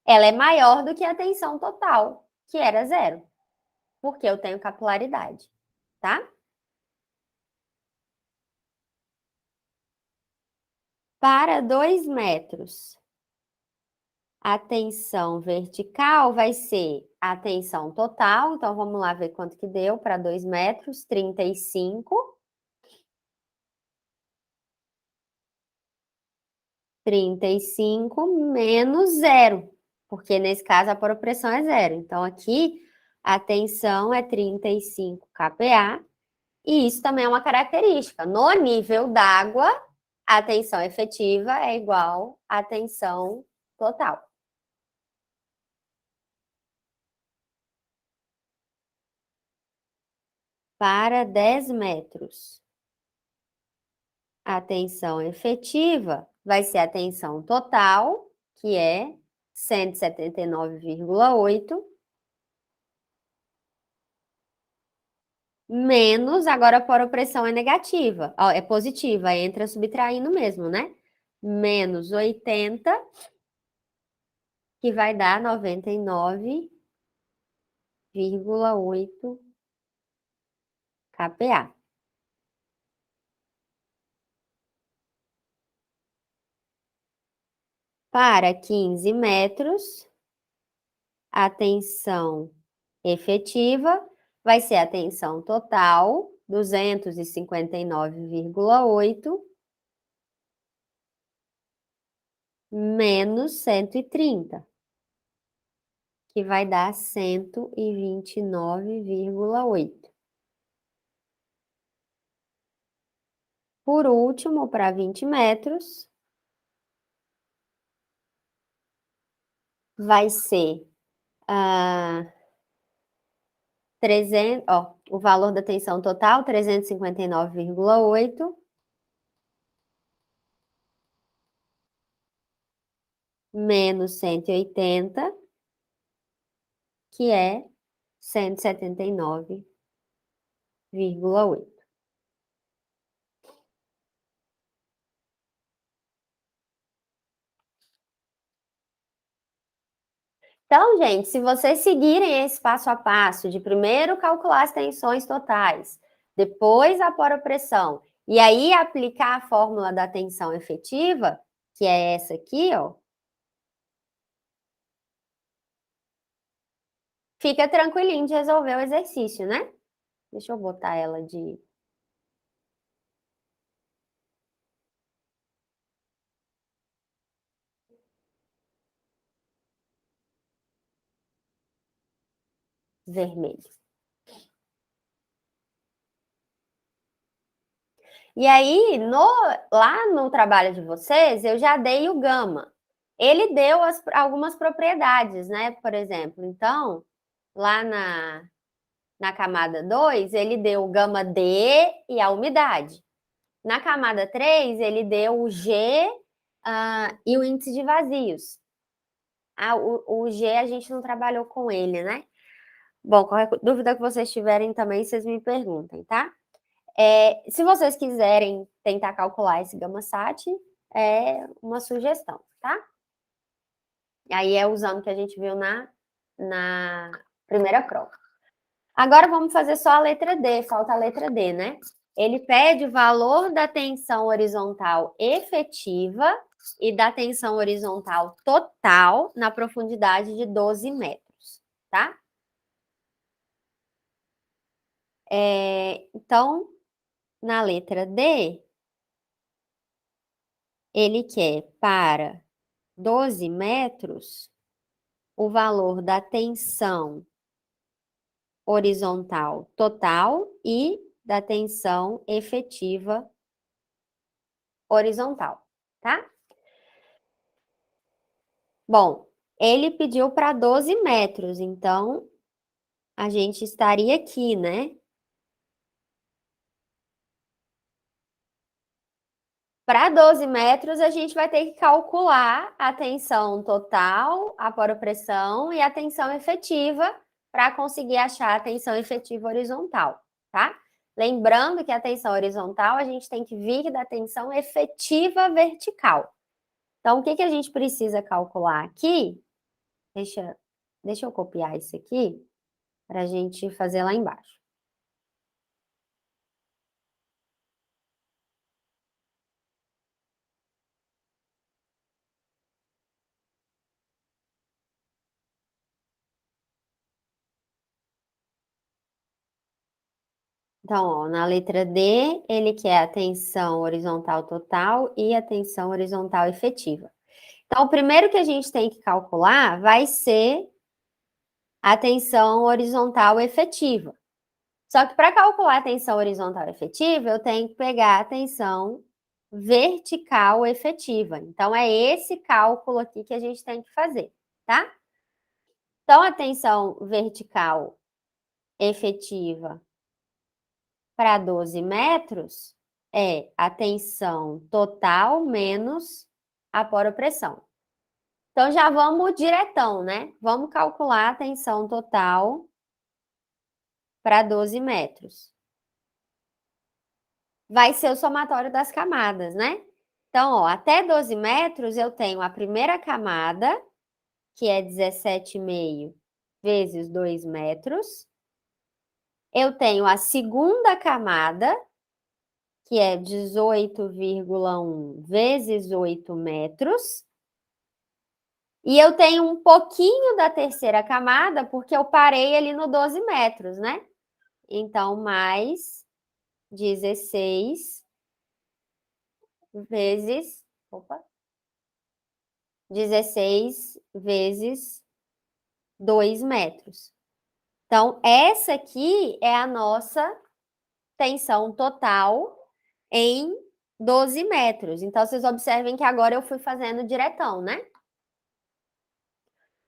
Ela é maior do que a tensão total, que era zero, porque eu tenho capilaridade, tá? Para 2 metros, a tensão vertical vai ser a tensão total. Então, vamos lá ver quanto que deu para 2 metros. 35. 35 menos zero, porque nesse caso a poropressão é zero. Então, aqui a tensão é 35 kPa, e isso também é uma característica. No nível d'água, a tensão efetiva é igual à tensão total. Para 10 metros, a tensão efetiva vai ser a tensão total, que é 179,8, menos, agora a poropressão é negativa, ó, é positiva, entra subtraindo mesmo, né? Menos 80, que vai dar 99,8 kPa. Para 15 metros, a tensão efetiva vai ser a tensão total, 259,8, menos 130, que vai dar 129,8. Por último, para 20 metros, vai ser 300, ó, o valor da tensão total, 359,8, menos 180, que é 179,8. Então, gente, se vocês seguirem esse passo a passo de primeiro calcular as tensões totais, depois a poropressão, e aí aplicar a fórmula da tensão efetiva, que é essa aqui, ó, fica tranquilinho de resolver o exercício, né? Deixa eu botar ela de vermelho. E aí, lá no trabalho de vocês, eu já dei o gama. Ele deu algumas propriedades, né? Por exemplo, então, lá na camada 2, ele deu o gama D e a umidade. Na camada 3, ele deu o G e o índice de vazios. O G a gente não trabalhou com ele, né? Bom, qualquer dúvida que vocês tiverem também, vocês me perguntem, tá? Se vocês quiserem tentar calcular esse gama sat, é uma sugestão, tá? E aí é usando o que a gente viu na primeira prova. Agora vamos fazer só a letra D, falta a letra D, né? Ele pede o valor da tensão horizontal efetiva e da tensão horizontal total na profundidade de 12 metros, tá? Então, na letra D, ele quer para 12 metros o valor da tensão horizontal total e da tensão efetiva horizontal, tá? Bom, ele pediu para 12 metros, então a gente estaria aqui, né? Para 12 metros, a gente vai ter que calcular a tensão total, a poropressão e a tensão efetiva para conseguir achar a tensão efetiva horizontal, tá? Lembrando que a tensão horizontal a gente tem que vir da tensão efetiva vertical. Então, o que a gente precisa calcular aqui? Deixa eu copiar isso aqui para a gente fazer lá embaixo. Então, ó, na letra D, ele quer a tensão horizontal total e a tensão horizontal efetiva. Então, o primeiro que a gente tem que calcular vai ser a tensão horizontal efetiva. Só que para calcular a tensão horizontal efetiva, eu tenho que pegar a tensão vertical efetiva. Então, é esse cálculo aqui que a gente tem que fazer, tá? Então, a tensão vertical efetiva para 12 metros é a tensão total menos a poropressão. Então, já vamos diretão, né? Vamos calcular a tensão total para 12 metros. Vai ser o somatório das camadas, né? Então, ó, até 12 metros eu tenho a primeira camada, que é 17,5 vezes 2 metros. Eu tenho a segunda camada, que é 18,1 vezes 8 metros. E eu tenho um pouquinho da terceira camada, porque eu parei ali no 12 metros, né? Então, mais 16 vezes. Opa! 16 vezes 2 metros. Então, essa aqui é a nossa tensão total em 12 metros. Então, vocês observem que agora eu fui fazendo diretão, né?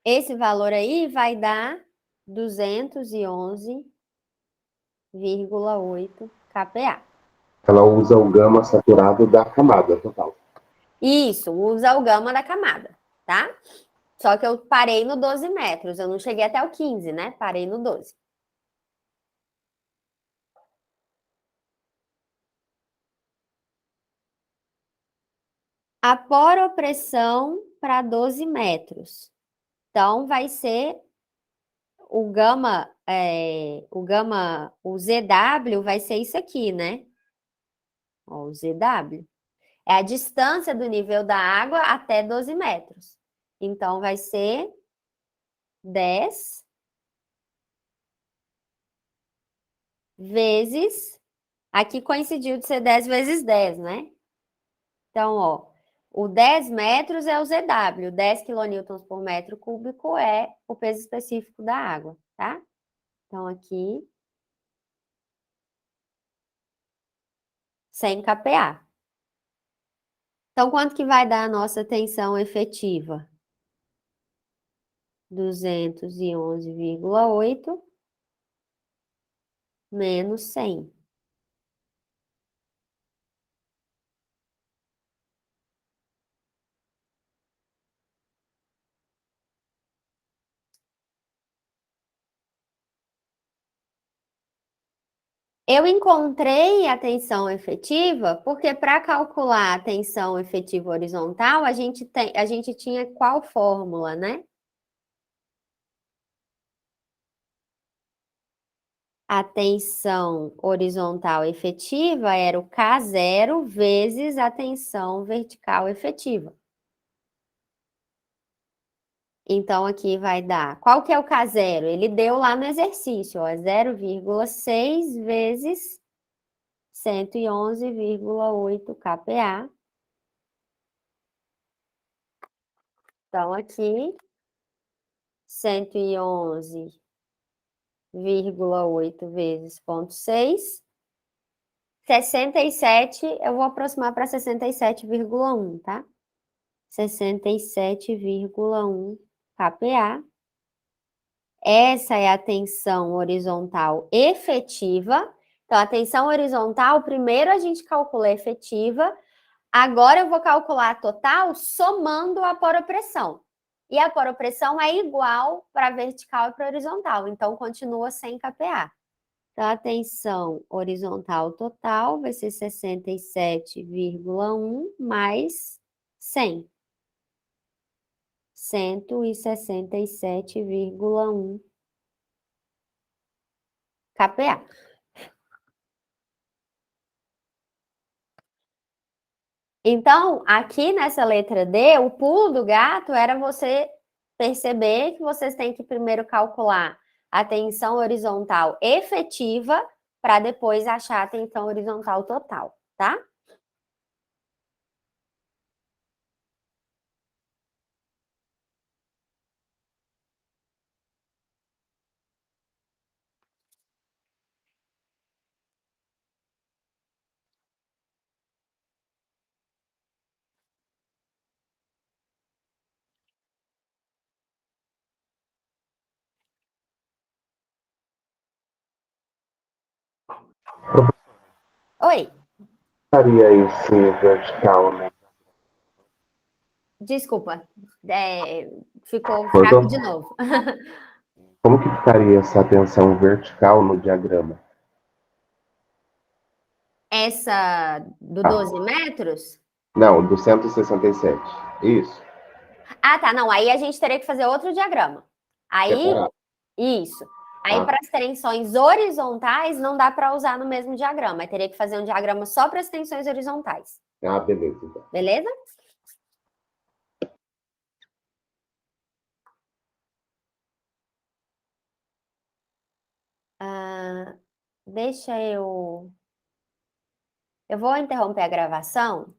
Esse valor aí vai dar 211,8 kPa. Ela usa o gama saturado da camada total. Isso, usa o gama da camada, tá? Só que eu parei no 12 metros, eu não cheguei até o 15, né? Parei no 12. A poropressão para 12 metros. Então, vai ser o ZW vai ser isso aqui, né? Ó, o ZW. É a distância do nível da água até 12 metros. Então, vai ser 10 vezes. Aqui coincidiu de ser 10 vezes 10, né? Então, ó, o 10 metros é o ZW, 10 quilonewtons por metro cúbico é o peso específico da água, tá? Então, aqui, 100 kPa. Então, quanto que vai dar a nossa tensão efetiva? 211,8 menos 100. Eu encontrei a tensão efetiva porque para calcular a tensão efetiva horizontal, a gente tinha qual fórmula, né? A tensão horizontal efetiva era o K0 vezes a tensão vertical efetiva. Então, aqui vai dar. Qual que é o K0? Ele deu lá no exercício, ó, 0,6 vezes 111,8 kPa. Então, aqui, 111,8 vezes 0,6. 67, eu vou aproximar para 67,1, tá? 67,1 kPa. Essa é a tensão horizontal efetiva. Então, a tensão horizontal, primeiro a gente calcula a efetiva, agora eu vou calcular a total somando a poropressão. E a poropressão é igual para a vertical e para a horizontal, então continua 100 kPa. Então, a tensão horizontal total vai ser 67,1 mais 100. 167,1 kPa. Então, aqui nessa letra D, o pulo do gato era você perceber que vocês têm que primeiro calcular a tensão horizontal efetiva para depois achar a tensão horizontal total, tá? Oi. Estaria esse vertical, né? Desculpa, ficou fraco Cortou? de novo. Como que ficaria essa tensão vertical no diagrama? Essa do Ah, 12 metros? não, do 167. Isso. Ah, tá. Não, aí a gente teria que fazer outro diagrama. Aí, Separado. isso. Aí, Ah, para as tensões horizontais, não dá para usar no mesmo diagrama. Aí teria que fazer um diagrama só para as tensões horizontais. beleza, então. Beleza? Ah, deixa eu. Eu vou interromper a gravação